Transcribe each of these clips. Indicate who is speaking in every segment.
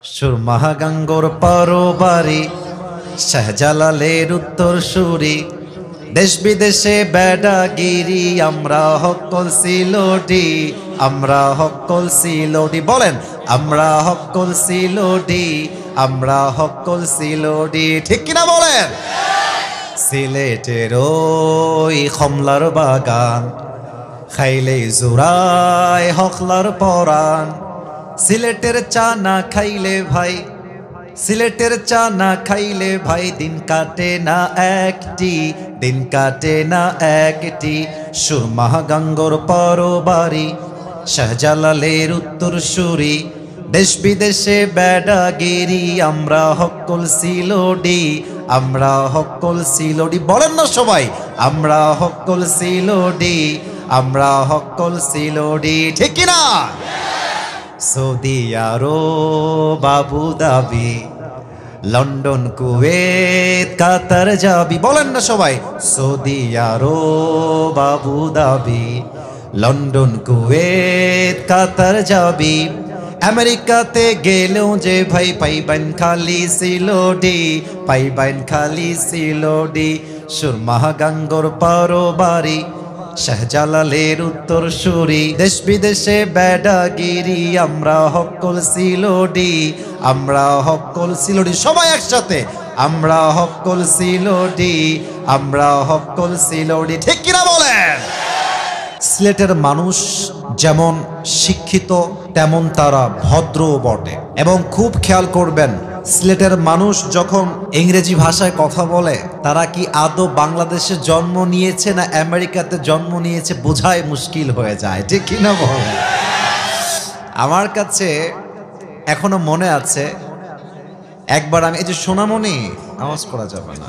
Speaker 1: সুরমাহা গাঙ্গোর পারোবারি শাহজালালের উত্তর সুরি দেশ বিদেশে বেডাগিরি আমরা হকল সিলোডি আমরা হকল সিলোডি বলেন আমরা হকল সিলোডি আমরা হকল সিলোডি ঠিক কিনা বলেন সিলেটের ওই কমলার বাগান খাইলে জোড়ায় হকলার পরাণ সিলেটের চা না খাইলে ভাই সিলেটের চা না খাইলে ভাই দিন কাটে না একটি দিন কাটে না একটি সুরমাহা গাঙ্গোর পারোবারি শাহজালালের উত্তর সুরি দেশ বিদেশে বেডাগিরি আমরা হকল সিলোডি আমরা হকল সিলোডি বলেন না সবাই আমরা হকল সিলোডি আমরা হকল সিলোডি ঠিক কিনা Saudi Arab Abu Dhabi London Kuwait Qatar যাবি বলেন না সবাই Saudi Arab Abu Dhabi London Kuwait Qatar যাবি আমেরিকাতে গেলেও যে ভাই পাইবেন খালি সিলোডি পাইবেন খালি সিলোডি সুরমাহা গাঙ্গোর পারোবারি শাহজালালের উত্তর সুরি দেশ বিদেশে বেডাগিরি আমরা হকল সিলোডি আমরা হকল সিলোডি সবাই একসাথে আমরা হকল সিলোডি আমরা হকল সিলোডি ঠিক কিনা বলেন সিলেটের মানুষ যেমন শিক্ষিত তেমন তারা ভদ্রও বটে এবং খুব খেয়াল করবেন সিলেটের মানুষ যখন ইংরেজি ভাষায় কথা বলে তারা কি আদৌ বাংলাদেশে জন্ম নিয়েছে না আমেরিকাতে জন্ম নিয়েছে বোঝাই মুশকিল হয়ে যায় ঠিক কিনা বলে আমার কাছে এখনো মনে আছে একবার আমি এই যে সোনামণি আওয়াজ করা যাবে না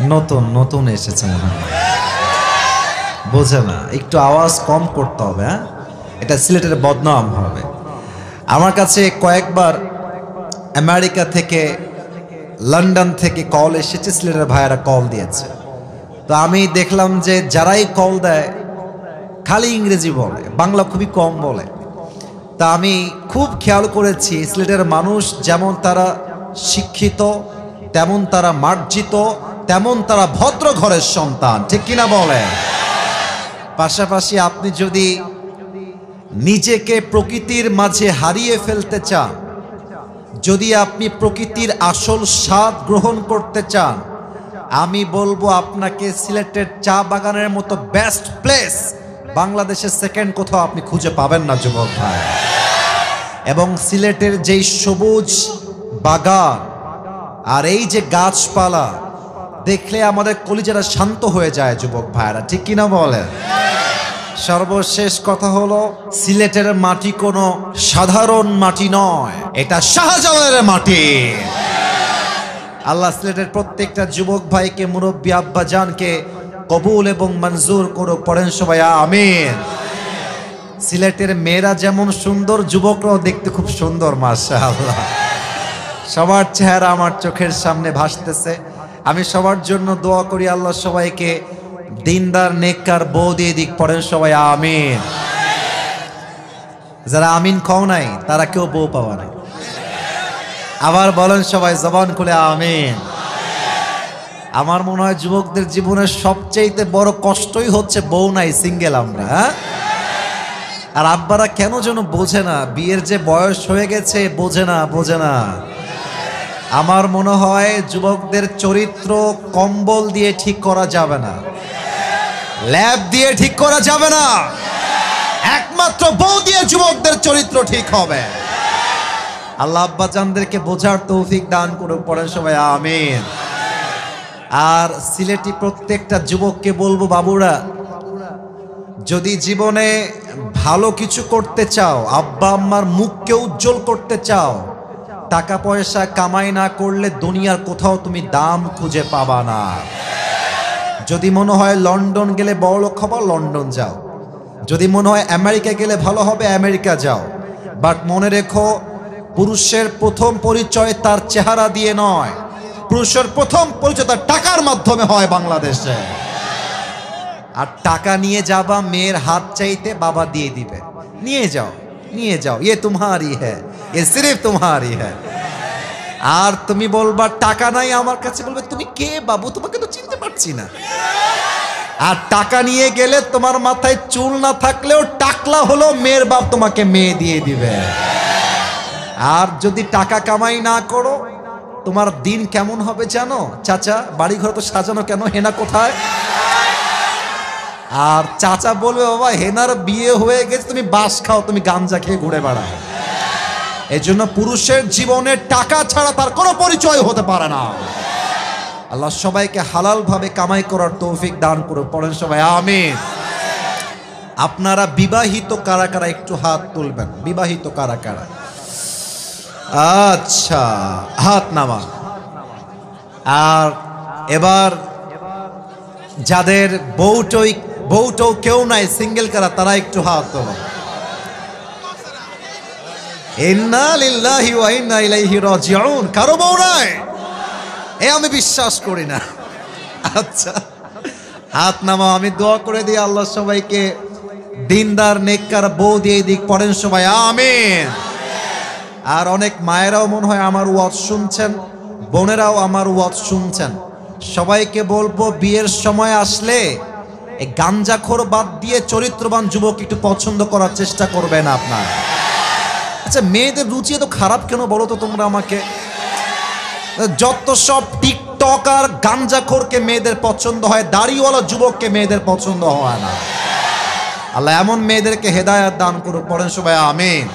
Speaker 1: নতুন নতুন এসেছে মনে হয় বোঝে না একটু আওয়াজ কম করতে হবে হ্যাঁ এটা সিলেটের বদনাম হবে আমার কাছে কয়েকবার আমেরিকা থেকে লন্ডন থেকে কল এসেছে সিলেটের ভাইয়েরা কল দিয়েছে তো আমি দেখলাম যে যারাই কল দেয় খালি ইংরেজি বলে বাংলা খুবই কম বলে তা আমি খুব খেয়াল করেছি সিলেটের মানুষ যেমন তারা শিক্ষিত তেমন তারা মার্জিত তেমন তারা ভদ্র ঘরের সন্তান ঠিক কিনা বলে পাশাপাশি আপনি যদি নিজেকে প্রকৃতির মাঝে হারিয়ে ফেলতে চান যদি আপনি প্রকৃতির আসল স্বাদ গ্রহণ করতে চান আমি বলবো আপনাকে সিলেটের চা বাগানের মতো বেস্ট প্লেস বাংলাদেশের সেকেন্ড কোথাও আপনি খুঁজে পাবেন না যুবক ভাই এবং সিলেটের যেই সবুজ বাগান আর এই যে গাছপালা দেখলে আমাদের কলিজারা শান্ত হয়ে যায় যুবক ভাইরা ঠিক কিনা বলেন সর্বশেষ কথা হলো সিলেটের মাটি কোনো সাধারণ মাটি নয় এটা শাহজালালের মাটি আল্লাহ সিলেটের প্রত্যেকটা যুবক ভাইকে মুরব্বী আব্বা জানকে কবুল এবং মঞ্জুর করুক পড়েন সবাই আমিন সিলেটের মেয়েরা যেমন সুন্দর যুবকরাও দেখতে খুব সুন্দর মাশাআল্লাহ সবার চেহারা আমার চোখের সামনে ভাসতেছে আমি সবার জন্য দোয়া করি আল্লাহ সবাইকে দিনদার নেককার বউ দিয়ে দিক পড়েন সবাই আমিন যারা আমিন খাও নাই তারা কেউ বউ পাওয়া নাই আবার বলেন সবাই জবান খুলে আমিন আমার মনে হয় যুবকদের জীবনের সবচেয়ে বড় কষ্টই হচ্ছে বউ নাই সিঙ্গেল আমরা আর আব্বারা কেন যেন বোঝে না বিয়ের যে বয়স হয়ে গেছে বোঝে না আমার মনে হয় যুবকদের চরিত্র কম্বল দিয়ে ঠিক করা যাবে না ল্যাব দিয়ে ঠিক করা যাবে না একমাত্র বউ দিয়ে যুবকদের চরিত্র ঠিক হবে আল্লাহ আব্বা জানদেরকে বোঝার তৌফিক দান করুক পড়েন সবাই আমিন আর সিলেটি প্রত্যেকটা যুবককে বলবো বাবুরা যদি জীবনে ভালো কিছু করতে চাও আব্বা আম্মার মুখকে উজ্জ্বল করতে চাও টাকা পয়সা কামাই না করলে দুনিয়ার কোথাও তুমি দাম খুঁজে পাবা না যদি মনে হয় লন্ডন গেলে বড়লোক হবা লন্ডন যাও যদি মনে হয় আমেরিকা গেলে ভালো হবে আমেরিকা যাও বাট মনে রেখো পুরুষের প্রথম পরিচয় তার চেহারা দিয়ে নয় পুরুষের প্রথম পরিচয় তার টাকার মাধ্যমে হয় বাংলাদেশে আর টাকা নিয়ে যাবা মেয়ের হাত চাইতে বাবা দিয়ে দিবে নিয়ে যাও নিয়ে যাও, ইয়ে তোমারই হ্যাঁ, এ সিরিফ তোমারই হ্যাঁ। আর তুমি বলবা টাকা নাই আমার কাছে, বলবে তুমি কে বাবু, তোমাকে তো চিনতে পারছি না। আর টাকা নিয়ে গেলে তোমার মাথায় চুল না থাকলেও টাকলা হলো মেয়ের বাপ তোমাকে মেয়ে দিয়ে দিবে। আর যদি টাকা কামাই না করো, তোমার দিন কেমন হবে জানো? চাচা বাড়ি ঘর তো সাজানো কেন, হেনা কোথায়? আর চাচা বলবে বাবা হেনার বিয়ে হয়ে গেছে, তুমি বাস খাও, তুমি গাঞ্জা খেয়ে ঘুরে বেড়াও। এই জন্য পুরুষের জীবনে টাকা ছাড়া তার কোনো পরিচয় হতে পারে না। আল্লাহ সবাইকে হালাল ভাবে কামাই করার তৌফিক দান করে, পড়েন সবাই আমিন। আপনারা বিবাহিত কারা কারা একটু হাত তুলবেন? বিবাহিত কারা কারা? আচ্ছা, হাত নামা। আর এবার যাদের বউটো কেউ নাই, সিঙ্গেল কারা, তারা একটু হাত তোলো। ইন্না লিল্লাহি ওয়া ইন্না ইলাইহি রাজিউন। কারো বউ নাই? আমি বিশ্বাস করি না। আচ্ছা, হাত নামাও, আমি দোয়া করে দিই আল্লাহ সবাইকে দিনদার নেককার বউ দিয়ে দিক, পড়েন সবাই আমিন। আর অনেক মায়েরাও মনে হয় আমার ওয়াজ শুনছেন, বোনেরাও আমার ওয়াজ শুনছেন, সবাইকে বলবো বিয়ের সময় আসলে এই গাঞ্জাখোর বাদ দিয়ে চরিত্রবান যুবক একটু পছন্দ করার চেষ্টা করবেন আপনার। আচ্ছা, মেয়েদের রুচি এত খারাপ কেন বলো তো তোমরা আমাকে? যত সব টিকটক আর গাঞ্জাখোরকে মেয়েদের পছন্দ হয়, দাড়িওয়ালা যুবককে মেয়েদের পছন্দ হয় না। আল্লাহ এমন মেয়েদেরকে হেদায়েত দান করুক, পড়েন সবাই আমিন।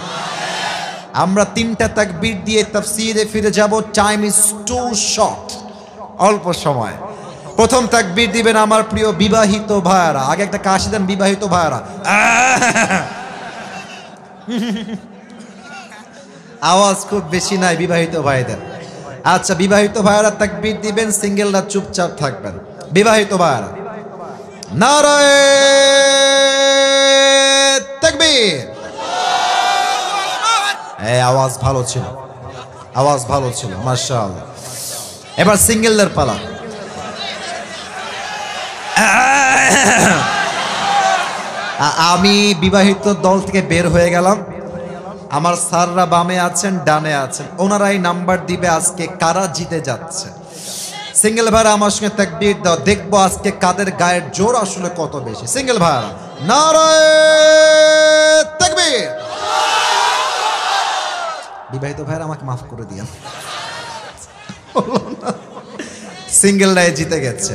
Speaker 1: আমরা 3টা তাকবীর দিয়ে তাফসীরে ফিরে যাব, টাইম ইজ টু শর্ট, অল্প সময়। প্রথম তাকবীর দিবেন আমার প্রিয় বিবাহিত ভাইরা। আগে একটা কাশি দেন বিবাহিত ভাইরা। আওয়াজ খুব বেশি নাই বিবাহিত ভাইদের। আচ্ছা, বিবাহিত ভাইরা তাকবীর দিবেন, সিঙ্গেলরা চুপচাপ থাকবেন। বিবাহিত ভাইরা নারায়ে তাকবীর। এই আওয়াজ ভালো ছিল, আওয়াজ ভালো ছিল, মাশাআল্লাহ। এবার সিঙ্গেলদের পালা। আমি বিবাহিত দল থেকে বের হয়ে গেলাম, আমার স্যাররা বামে আছেন, ডানে আছেন, ওনারাই নাম্বার দিবে আজকে কারা জিতে যাচ্ছে। সিঙ্গেল ভাইরা আমার সঙ্গে তাকবীর দাও, দেখবো আজকে কাদের গায়ের জোর আসলে কত বেশি। সিঙ্গেল ভাইরা নারায়ে তাকবীর। বিবাহিত ভাইরা আমাকে মাফ করে দিয়েন, সিঙ্গেলরাই জিতে গেছে।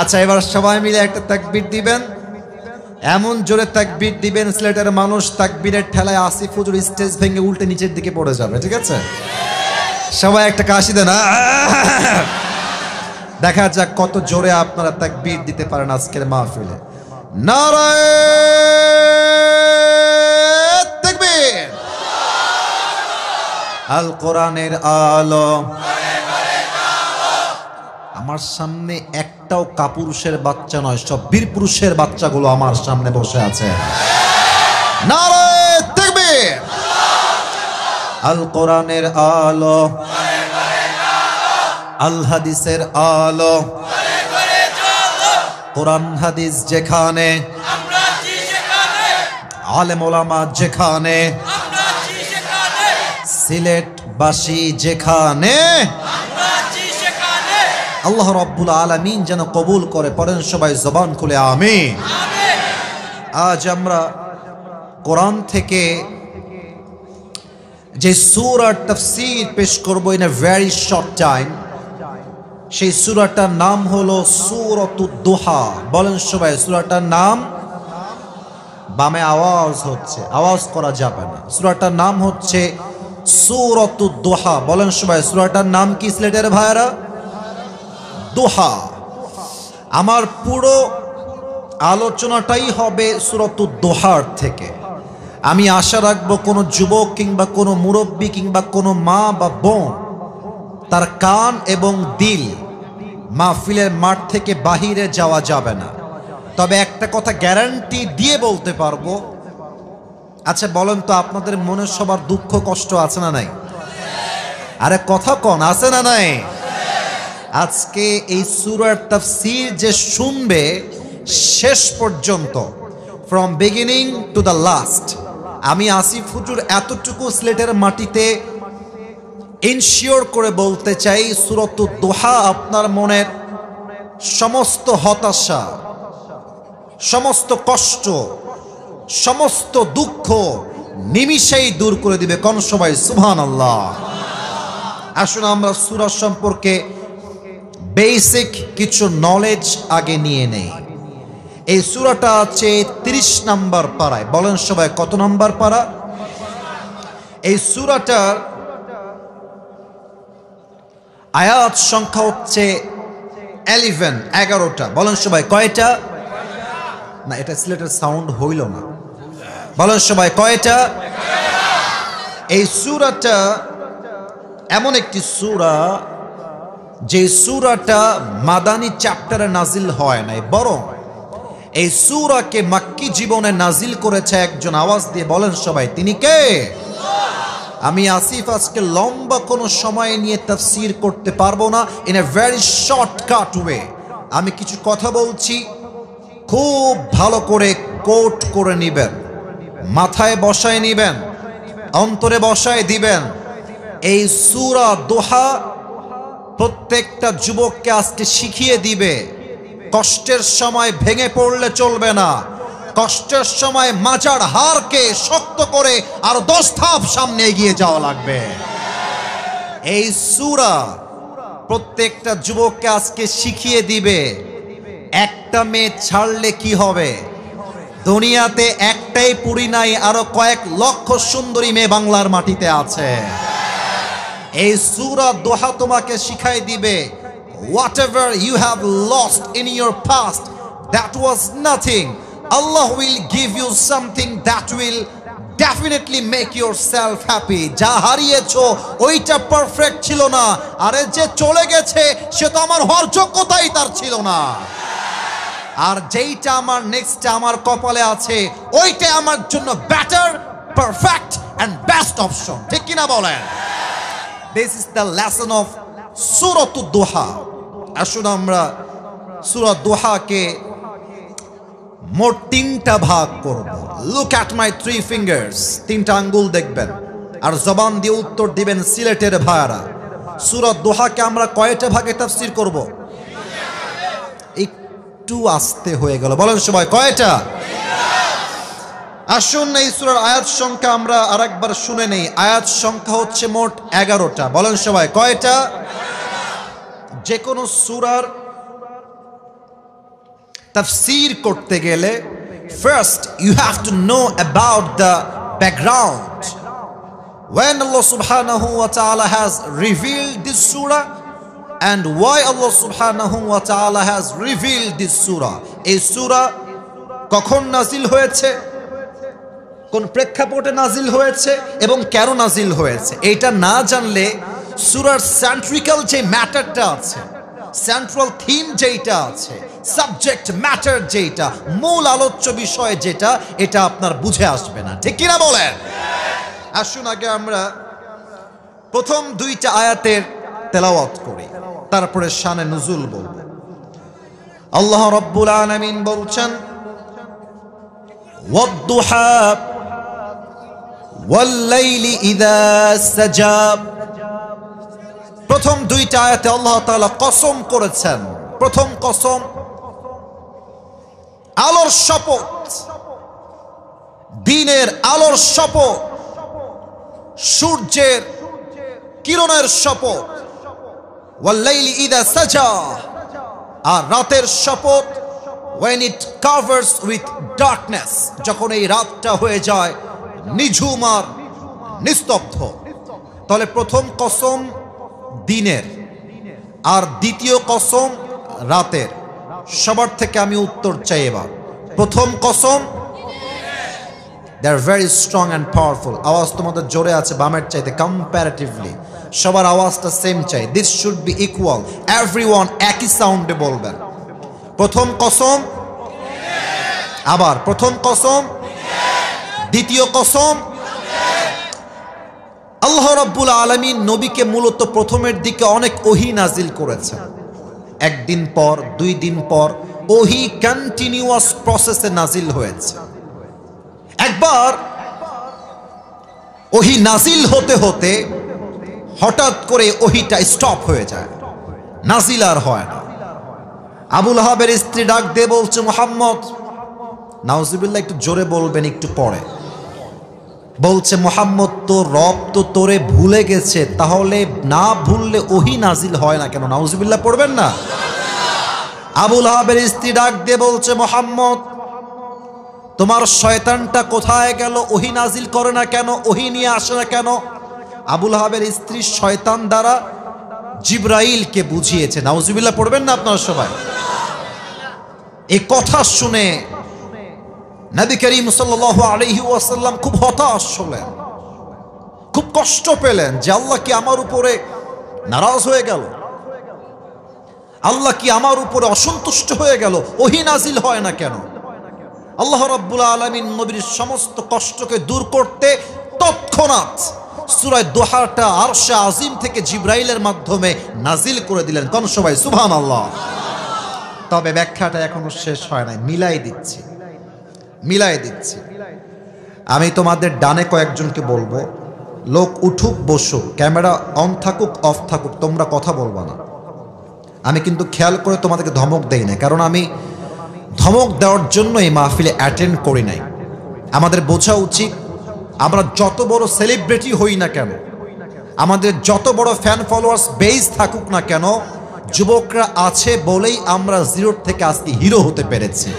Speaker 1: আচ্ছা, এবার সবাই মিলে একটা তাকবীর দিবেন, এমন জোরে তাকবীর দিবেন সিলেটের মানুষ তাকবীরের ঠেলায় আসিফ হুজুর স্টেজ ভেঙে উল্টে নিচের দিকে পড়ে যাবে, ঠিক আছে? সবাই একটা কাশি দেন। দেখা যাক কত জোরে আপনারা তাকবীর দিতে পারেন আজকের মাহফিলে। নারায়ে তাকবীর। আল কোরআনের আলো। আমার সামনে একটাও কাপুরুষের বাচ্চা নয়, সব বীর পুরুষের বাচ্চাগুলো আমার সামনে বসে আছে। নারায়ে তাকবীর। আল কোরআনের আলো, আল হাদিসের আলো, কোরআন হাদিস যেখানে, আলেম ওলামা যেখানে, সিলেটবাসী যেখানে, আল্লাহ রাব্বুল আলামিন যেন কবুল করে, পড়েন সবাই জবান খুলে আমিন। আজ আমরা কোরআন থেকে যে সূরার তাফসীর পেশ করব in a very short time, সেই সূরাটার নাম হলো সূরাতুদ দুহা। বলেন সবাই সূরাটার নাম। বামে আওয়াজ হচ্ছে, আওয়াজ করা যাবে না। সূরাটার নাম হচ্ছে সূরাতুদ দুহা। বলেন সবাই সূরাটার নাম কি সিলেটের ভাইরা? দুহা। আমার পুরো আলোচনাটাই হবে সূরাতুদ দুহার থেকে। আমি আশা রাখবো কোনো যুবক কিংবা কোনো মুরব্বী কিংবা কোনো মা বা বোন তার কান এবং দিল মাহফিলের মাঠ থেকে বাহিরে যাওয়া যাবে না। তবে একটা কথা গ্যারান্টি দিয়ে বলতে পারবো। আচ্ছা বলেন তো, আপনাদের মনে সবার দুঃখ কষ্ট আছে না নাই? আরে কথা কন, আছে না নাই? আজকে এই সূরার তাফসীর যে শুনবে শেষ পর্যন্ত, from beginning to the last, আমি আসিফ হুজুর এতটুকু সিলেটের মাটিতে ইনশিওর করে বলতে চাই, সূরাতুদ দুহা আপনার মনের সমস্ত হতাশা, সমস্ত কষ্ট, সমস্ত দুঃখ নিমিষেই দূর করে দিবে। কোন সবাই সুবহানাল্লাহ। আসুন আমরা সূরা সম্পর্কে বেসিক কিছু নলেজ আগে নিয়ে নেই। এই সূরাটা আছে 30 নম্বর পারায়। বলেন সবাই কত নম্বর পারা? এই সূরাটার আয়াত সংখ্যা হচ্ছে 11টা। বলেন সবাই কয়টা? না, এটা সিলেটের সাউন্ড হইল না। বলেন সবাই কয়টা? এই সূরাটা এমন একটি সূরা যে সূরাটা মাদানী চ্যাপ্টারে নাজিল হয় নাই, বরং এই সূরাকে মাক্কি জীবনে নাজিল করেছে একজন। আওয়াজ দিয়ে বলেন সবাই তিনি কে? আমি আসিফ আজকে লম্বা কোনো সময় নিয়ে তাফসীর করতে পারবো না। In a very shortcut way আমি কিছু কথা বলছি, খুব ভালো করে কোট করে নিবেন, মাথায় বসায় নিবেন, অন্তরে বসায় দিবেন। এই সূরা দোহা প্রত্যেকটা যুবককে আজকে শিখিয়ে দিবে কষ্টের সময় ভেঙে পড়লে চলবে না, কষ্টের সময় মাজার হারকে শক্ত করে আর 10 ধাপ সামনে এগিয়ে যাওয়া লাগবে। এই সূরা প্রত্যেকটা যুবককে আজকে শিখিয়ে দিবে একটা মেয়ে ছাড়লে কি হবে। দুনিয়াতে একটাই পুরী নাই, আরো কয়েক লক্ষ সুন্দরী মেয়ে বাংলার মাটিতে আছে। এই সূরা দোহা তোমাকে শিখাই দিবে whatever you have lost in your past, that was nothing. Allah will give you something that will definitely make yourself happy. যা হারিয়েছো ওইটা পারফেক্ট ছিল না, আরে যে চলে গেছে সে তো আমার হওয়ার যোগ্যতাই তার ছিল না, আর যেইটা আমার নেক্সট আমার কপালে আছে ওইটা আমার জন্য better, perfect and best option. ঠিক কিনা বলেন? This is the lesson of সূরাতুদ দুহা। আসুন আমরা সূরা দুহাকে মোট 3টা ভাগ করব। Look at my 3 fingers. 3টা আঙ্গুল দেখবেন আর জবান দিয়ে উত্তর দিবেন সিলেটের ভাইরা। সূরা দুহাকে আমরা কয়টা ভাগে তাফসীর করব? একটু আস্তে হয়ে গেল, বলেন সবাই কয়টা? আসুন এই সূরার আয়াত সংখ্যা আমরা আরেকবার শুনে নেই। আয়াত সংখ্যা হচ্ছে মোট 11টা। বলেন সবাই কয়টা? যে কোনো সূরার তাফসীর করতে গেলে first you have to know about the background. When Allah subhanahu wa ta'ala has revealed this surah and why Allah subhanahu wa ta'ala has revealed this surah. এই সূরা কখন নাজিল হয়েছে, কোন প্রেক্ষাপটে নাজিল হয়েছে এবং কেন নাজিল হয়েছে, এটা না জানলে সূরার সেন্ট্রিক্যাল যে ম্যাটারটা আছে, সেন্ট্রাল থিম যেটা আছে, সাবজেক্ট ম্যাটার যেটা, মূল আলোচ্য বিষয় যেটা, এটা আপনার বুঝে আসবে না। ঠিক কিনা বলেন? আসুন আগে আমরা প্রথম 2টা আয়াতের তেলাওয়াত করি, তারপরে শানে নুজুল বলব। আল্লাহ রাব্বুল আলামিন বলছেন ওয়াদ-দুহা ওয়াল-লাইলি ইযা সাজা। প্রথম 2টা আয়াতে আল্লাহ তাআলা কসম করেছেন। প্রথম কসম আলোর শপথ, দিনের আলোর শপথ, সূর্যের কিরণের শপথ। ওয়াল-লাইলি ইযা সাজা, আর রাতের শপথ when it covers with darkness, যখন এই রাতটা হয়ে যায় নিঝুম আর নিস্তব্ধ। তাহলে প্রথম কসম দিনের আর দ্বিতীয় কসম রাতের। সবার থেকে আমি উত্তর চাই এবার। প্রথম কসম, they are very strong and powerful. আওয়াজ তোমাদের জোরে আছে বামের চাইতে কম্পারেটিভলি। সবার আওয়াজটা সেম চাই, this should be equal, everyone একই সাউন্ডে বলবেন। প্রথম কসম, আবার প্রথম কসম, দ্বিতীয় কসম। আল্লাহ রাব্বুল আলামিন নবীকে মূলত প্রথমের দিকে অনেক ওহী নাজিল করেছেন। একদিন পর, 2 দিন পর ওহী কন্টিনিউয়াস প্রসেসে নাজিল হয়েছে। একবার ওহী নাজিল হতে হতে হঠাৎ করে ওহীটা স্টপ হয়ে যায়, নাজিল আর হয় না। আবুল আহাবের স্ত্রী ডাক দিয়ে বলছে, মুহাম্মদ, নাউজুবিল্লাহ, একটু জোরে বলবেন একটু পরে। বলছে, মুহাম্মদ, তো রব তো তোরে ভুলে গেছে, তাহলে না ভুললে ওহী নাজিল হয় না কেন? নাউজুবিল্লাহ পড়বেন না? আবুল আহাবের স্ত্রী ডাক দিয়ে বলছে, মুহাম্মদ, তোমার শয়তানটা কোথায় গেল? ওহী নাজিল করে না কেন? ওহী নিয়ে আসে না কেন? আবুল আহাবের স্ত্রী শয়তান দ্বারা জিবরাইলকে বুঝিয়েছে। নাউজুবিল্লাহ পড়বেন না আপনারা সবাই? এই কথা শুনে নবী করিম সাল্লাল্লাহু আলাইহি ওয়াসাল্লাম খুব হতাশ হলেন, খুব কষ্ট পেলেন যে আল্লাহ কি আমার উপরে নারাজ হয়ে গেল? আল্লাহ কি আমার উপরে অসন্তুষ্ট হয়ে গেল? ওহী নাজিল হয় না কেন? আল্লাহ রাব্বুল আলামিন নবীর সমস্ত কষ্টকে দূর করতে তৎক্ষণাৎ সূরা দোহাটা আরশে আজিম থেকে জিবরাইলের মাধ্যমে নাজিল করে দিলেন। কোন সবাই সুবহানাল্লাহ। তবে ব্যাখ্যাটা এখনো শেষ হয় নাই, মিলাই দিচ্ছি। আমি তোমাদের ডানে কয়েকজনকে বলবো, লোক উঠুক বসুক, ক্যামেরা অন থাকুক অফ থাকুক, তোমরা কথা বলবা না। আমি কিন্তু খেয়াল করে তোমাদেরকে ধমক দেই না, কারণ আমি ধমক দেওয়ার জন্য এই মাহফিলে অ্যাটেন্ড করি নাই। আমাদের বোঝা উচিত, আমরা যত বড় সেলিব্রিটি হই না কেন, আমাদের যত বড় ফ্যান ফলোয়ার্স বেস থাকুক না কেন, যুবকরা আছে বলেই আমরা জিরো থেকে আজকে হিরো হতে পেরেছি।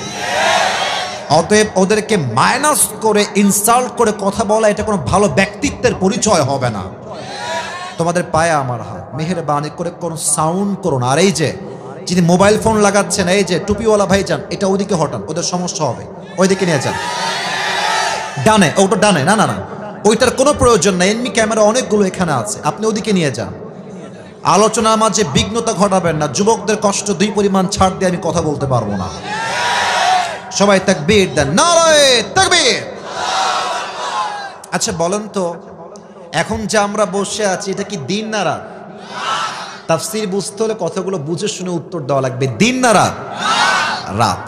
Speaker 1: অতএব ওদেরকে মাইনাস করে ইনসাল্ট করে কথা বলা, এটা কোনো ভালো ব্যক্তিত্বের পরিচয় হবে না। তোমাদের পায়ে আমার হাত, মেহেরবানি করে কোনো সাউন্ড করো না। আর এই যে যিনি মোবাইল ফোন লাগাচ্ছেন, এই যে টুপিওয়ালা ভাইজান, এটা ওদিকে হটান, ওদের সমস্যা হবে, ওইদিকে নিয়ে যান। ডানে, ওটা ডানে, না না না, ওইটার কোনো প্রয়োজন নাই। এমনি ক্যামেরা অনেকগুলো এখানে আছে, আপনি ওদিকে নিয়ে যান। আলোচনার মাঝে বিঘ্নতা ঘটাবেন না। যুবকদের কষ্ট দুই পরিমাণ ছাড় দিয়ে আমি কথা বলতে পারবো না। সবাই তাকবীর দেন, নারায়ে তাকবীর। আচ্ছা বলেন তো, এখন যে আমরা বসে আছি, এটা কি দিন না রাত? তাফসীর বুঝতে হলে কথাগুলো বুঝে শুনে উত্তর দেওয়া লাগবে। দিন না রাত? রাত।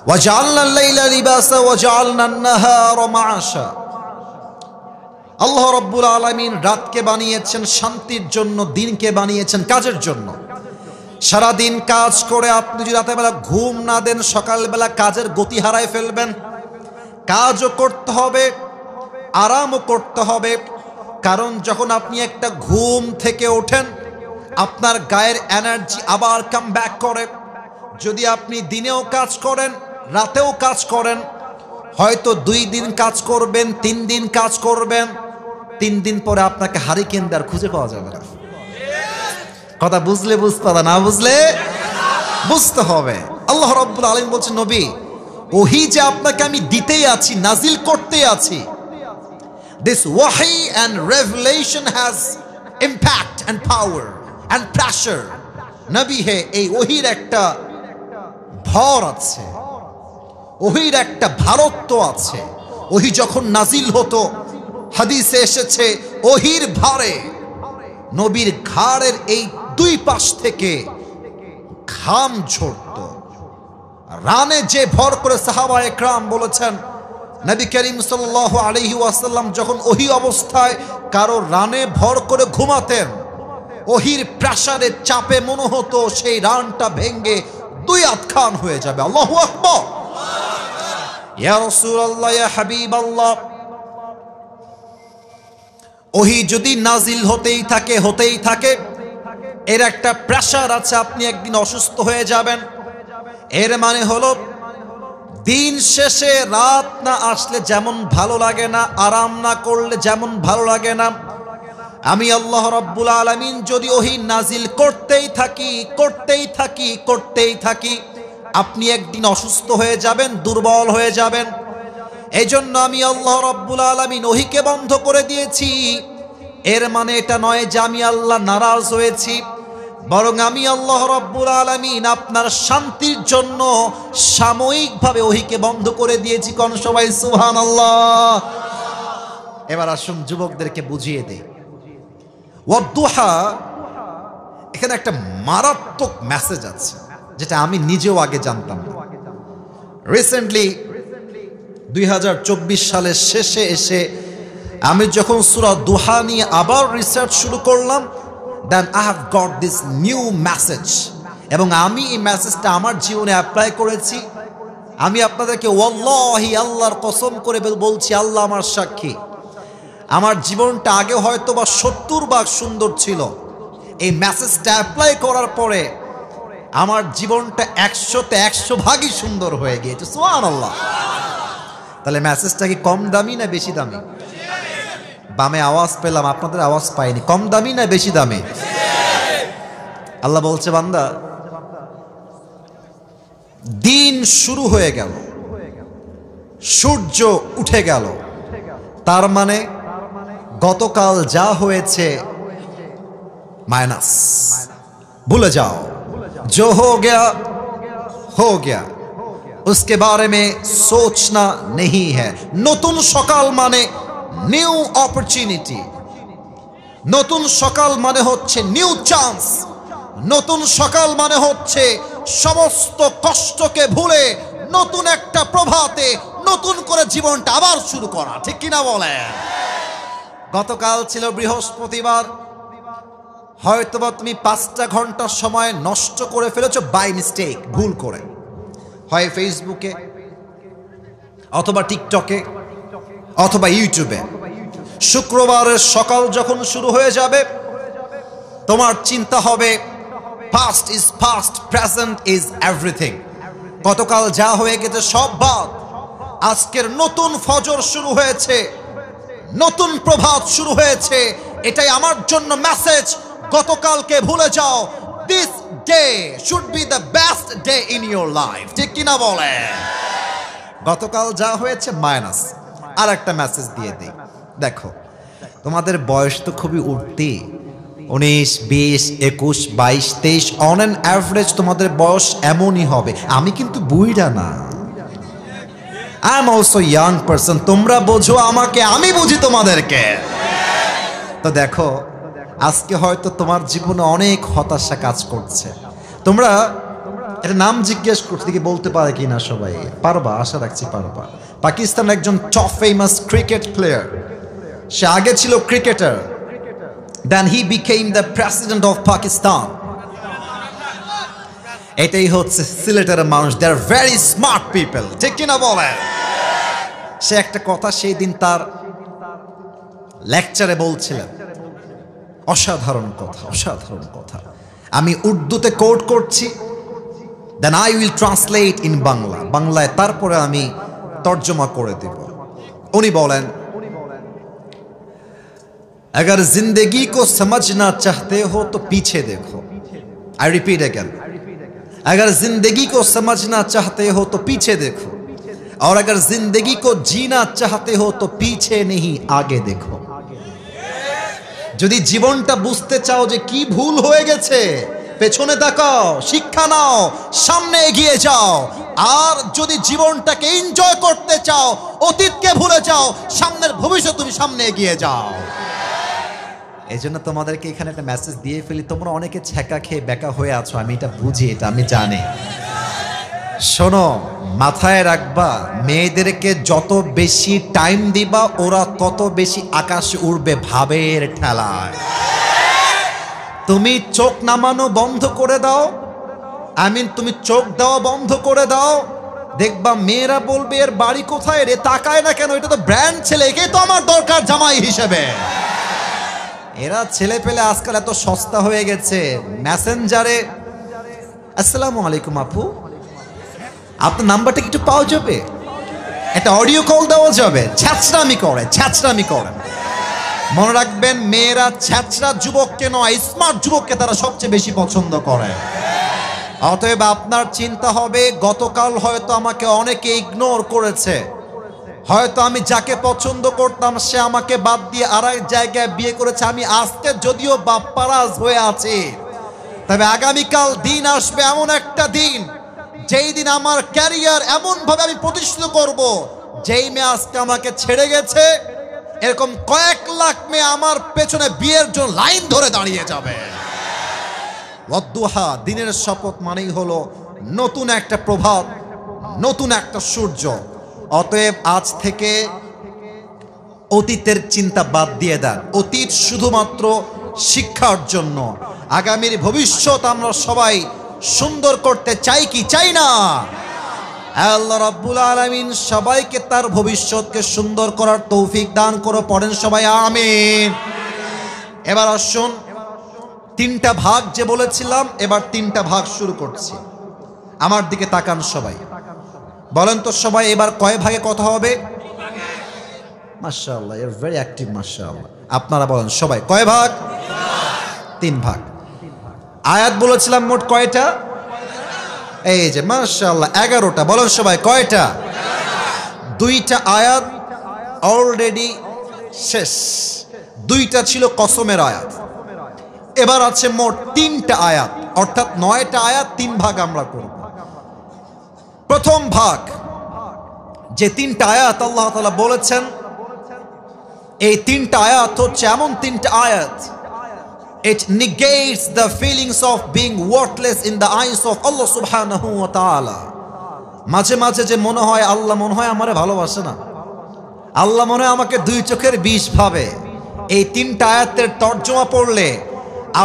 Speaker 1: ওয়াজআলনাল লাইলা লিবাসা ওয়াজআলনান নাহারা মাআশা। আল্লাহ রাব্বুল আলামিন রাতকে বানিয়েছেন শান্তির জন্য, দিনকে বানিয়েছেন কাজের জন্য। সারাদিন কাজ করে আপনি যদি রাতের বেলা ঘুম না দেন, সকালবেলা কাজের গতি হারায় ফেলবেন। কাজও করতে হবে, আরামও করতে হবে, কারণ যখন আপনি একটা ঘুম থেকে ওঠেন, আপনার গায়ের এনার্জি আবার কাম ব্যাক করে। যদি আপনি দিনেও কাজ করেন, রাতেও কাজ করেন, হয়তো 2 দিন কাজ করবেন, 3 দিন কাজ করবেন, 3 দিন পরে আপনাকে হারিকেন দেওয়ার খুঁজে পাওয়া যাবে না। কথা বুঝলে বুঝতে হবে, না বুঝলে বুঝতে হবে। আল্লাহ রাব্বুল আলামিন বলছেন, নবী, ওহী যে আপনাকে আমি দিতেই আছি, নাজিল করতেই আছি, this wahi and revelation has impact and power and pressure. নবী হে, এই ওহীর একটা ভর আছে, ওহীর একটা ভারত্ব আছে। ওহী যখন নাজিল হতো, হাদিসে এসেছে, ওহীর ভারে নবীর ঘাড়ের এই 2 পাশ থেকে ঘাম ঝরত। রানে যে ভর করে সাহাবা একরাম বলেছেন, নবী করিম সাল্লাল্লাহু আলাইহি ওয়াসাল্লাম যখন ওহী অবস্থায় কারো রানে ভর করে ঘুমাতেন, ওহীর প্রেসারের চাপে মনে হতো সেই রানটা ভেঙে 2 আধখান হয়ে যাবে। আল্লাহু আকবার, ইয়া রাসূলুল্লাহ, ইয়া হাবিবাল্লাহ। ওহী যদি নাজিল হতেই থাকে, এর একটা প্রেসার আছে। আপনি একদিন অসুস্থ হয়ে যাবেন, এর মানে হলো দিন শেষে রাত না আসলে যেমন ভালো লাগে না, আরাম না করলে যেমন ভালো লাগে না, আমি আল্লাহ রাব্বুল আলামিন যদি ওহী নাজিল করতেই থাকি, আপনি একদিন অসুস্থ হয়ে যাবেন, দুর্বল হয়ে যাবেন। এই জন্য আমি আল্লাহ রাব্বুল আলামিন ওহীকে বন্ধ করে দিয়েছি। এর মানে এটা নয় যে আমি আল্লাহ নারাজ হয়েছি, বরং আমি আল্লাহ রাব্বুল আলামিন আপনার শান্তির জন্য সাময়িকভাবে ওহীকে বন্ধ করে দিয়েছি। কোন সবাই সুবহানাল্লাহ। এবার আসুন যুবকদেরকে বুঝিয়ে দেই। ওয়াদুহা, এখানে একটা মারাত্মক মেসেজ আছে, যেটা আমি নিজেও আগে জানতাম না। রিসেন্টলি 2024 সালের শেষে এসে আমি যখন সূরা দুহা নিয়ে আবার রিসার্চ শুরু করলাম, then I have got this new message, এবং আমি এই মেসেজটা আমার জীবনে অ্যাপ্লাই করেছি। আমি আপনাদেরকে ওয়াল্লাহি আল্লাহর কসম করে বলছি, আল্লাহ আমার সাক্ষী, আমার জীবনটা আগে হয়তো বা 70 ভাগ সুন্দর ছিল, এই মেসেজটা অ্যাপ্লাই করার পরে আমার জীবনটা 100-তে 100 ভাগই সুন্দর হয়ে গিয়েছে। সুবহানাল্লাহ। তাহলে মেসেজটা কি কম দামি না বেশি দামি? বামে আওয়াজ পেলাম, আপনাদের আওয়াজ পাইনি। কম দামি না বেশি দামি? আল্লাহ বলছে, বান্দা, দিন শুরু হয়ে গেল, সূর্য উঠে গেল, তার মানে গতকাল যা হয়েছে माइनस, भूल जाओ, जो हो गया, उसके बारे में सोचना नहीं है। नतून सकाल माने নিউ অপরচুনিটি, নতুন সকাল মানে হচ্ছে নিউ চান্স, নতুন সকাল মানে হচ্ছে সমস্ত কষ্টকে ভুলে নতুন একটা প্রভাতে নতুন করে জীবনটা আবার শুরু করা। ঠিক কিনা বলেন? গতকাল ছিল বৃহস্পতিবার, হয়তোবা তুমি 5টা ঘন্টার সময় নষ্ট করে ফেলেছো বাই মিস্টেক, ভুল করে, হয় ফেসবুকে অথবা টিকটকে অথবা ইউটিউবে। শুক্রবারের সকাল যখন শুরু হয়ে যাবে, তোমার চিন্তা হবে past is past, present is everything. গতকাল যা হয়ে গেছে সব বাদ, আজকের নতুন ফজর শুরু হয়েছে, নতুন প্রভাত শুরু হয়েছে। এটাই আমার জন্য মেসেজ, গতকালকে ভুলে যাও। This day should be the best day in your life. ঠিক কিনা বলে? গতকাল যা হয়েছে মাইনাস। আর একটা মেসেজ দিয়ে দিই, দেখো তোমাদের বয়স তো খুবই উঠতি, 19, 20, 21, 22, 23, অন অ্যান অ্যাভারেজ তোমাদের বয়স এমনই হবে। আমি কিন্তু বুইড়া না, I am also young person. তোমরা বোঝো আমাকে, আমি বুঝি তোমাদেরকে। তো দেখো, আজকে হয়তো তোমার জীবনে অনেক হতাশা কাজ করছে। তোমরা এটা নাম জিজ্ঞেস করতে কি বলতে পারে কিনা সবাই? পারবা? আশা রাখছি পারবা। পাকিস্তান একজন টপ ফেমাস ক্রিকেট প্লেয়ার, সে আগে ছিল cricketer, then he became the president of Pakistan. এটাই হচ্ছে সিলেটের মানুষ, they are very smart people. ঠিক কিনা বলে? সে একটা কথা সেই দিন তার লেকচারে বলছিলেন, অসাধারণ কথা, অসাধারণ কথা। আমি উর্দুতে কোট করছি, then I will translate in Bangla, বাংলায় তারপরে আমি তর্জমা করে দেব। উনি বলেন, अगर जिंदगी को समझना चाहते हो तो पीछे देखो। आई रिपीट अगेन, अगर जिंदगी को समझना चाहते हो तो पीछे देखो, और अगर जिंदगी को जीना चाहते हो तो पीछे नहीं आगे देखो। যদি জীবনটা বুঝতে চাও যে কি ভুল হয়ে গেছে, পেছনে তাকাও, শিক্ষা নাও, সামনে এগিয়ে যাও। আর যদি জীবনটাকে এনজয় করতে চাও, অতীতকে ভুলে যাও, সামনের ভবিষ্যৎ তুমি সামনে এগিয়ে যাও। এই জন্য তোমাদেরকে এখানে একটা মেসেজ দিয়ে ফেলি। তোমরা অনেকে ছ্যাঁকা খেয়ে বেকা হয়ে আছো, আমি এটা বুঝি, এটা আমি জানি। শোনো, মাথায় রাখবা, মেয়েদেরকে যত বেশি টাইম দিবা, ওরা তত বেশি আকাশে উড়বে ভাবের ঠেলায়। তুমি চোখ নামানো বন্ধ করে দাও, তুমি চোখ দেওয়া বন্ধ করে দাও, দেখবা মেয়েরা বলবে এর বাড়ি কোথায় রে, তাকায় না কেন, এটা তো ব্র্যান্ড ছেলে, একে তো আমার দরকার জামাই হিসেবে। এরা ছেলে পেলে আজকাল এত সস্তা হয়ে গেছে, মেসেঞ্জারে আসসালামু আলাইকুম আপু, আপনার নাম্বারটা একটু পাওয়া যাবে, একটা অডিও কল দেওয়া যাবে। ছ্যাঁচড়ামি করে, ছ্যাঁচড়ামি করে। মনে রাখবেন, মেয়েরা ছ্যাঁচড়া যুবককে নয়, স্মার্ট যুবককে তারা সবচেয়ে বেশি পছন্দ করে। অতএব আপনার চিন্তা হবে, গতকাল হয়তো আমাকে অনেকে ইগনোর করেছে, হয়তো আমি যাকে পছন্দ করতাম সে আমাকে বাদ দিয়ে আরেক জায়গায় বিয়ে করেছে। আমি আজকে যদিও বাপ্পারাজ হয়ে আছি, তবে আগামীকাল দিন আসবে, এমন একটা দিন যেই দিন আমার ক্যারিয়ার এমন ভাবে আমি প্রতিষ্ঠিত করব, যেই মেয়ে আজকে আমাকে ছেড়ে গেছে, এরকম কয়েক লাখ মেয়ে আমার পেছনে বিয়ের জন্য লাইন ধরে দাঁড়িয়ে যাবে। ওয়াদ্দুহা, দিনের শপথ মানেই হলো নতুন একটা প্রভাত, নতুন একটা সূর্য। অতএব আজ থেকে অতীতের চিন্তা বাদ দিয়ে দেন। অতীত শুধুমাত্র শিক্ষার জন্য। আগামীর ভবিষ্যৎ আমরা সবাই সুন্দর করতে চাই কি চাই না? আল্লাহ রাব্বুল আলামিন সবাইকে তার ভবিষ্যৎকে সুন্দর করার তৌফিক দান করো। পড়েন সবাই আমিন। এবার আসুন, তিনটা ভাগ যে বলেছিলাম, এবার তিনটা ভাগ শুরু করছি। আমার দিকে তাকান সবাই, বলেন তো সবাই এবার কয় ভাগে কথা হবে? মাশাআল্লাহ, ইউ আর ভেরি অ্যাক্টিভ, মাশাআল্লাহ। আপনারা বলেন সবাই কয় ভাগ? তিন ভাগ। আয়াত বলেছিলাম মোট কয়টা? এই যে মাশাআল্লাহ 11টা। বলেন সবাই কয়টা? 2টা আয়াত অলরেডি শেষ, 2টা ছিল কসমের আয়াত। এবার আছে মোট 3টা আয়াত, অর্থাৎ 9টা আয়াত, 3 ভাগ আমরা করব। প্রথম ভাগ যে 3টা আয়াত আল্লাহ তাআলা বলেছেন, এই 3টা আয়াত হচ্ছে এমন 3টা আয়াত, it negates the feelings of being worthless in the eyes of Allah subhanahu wa ta'ala. মাঝে মাঝে যে মনে হয় আল্লাহ মনে হয় আমারে ভালোবাসে না, আল্লাহ মনে হয় আমাকে দুই চোখের বিষ ভাবে, এই 3টা আয়াতের তর্জমা পড়লে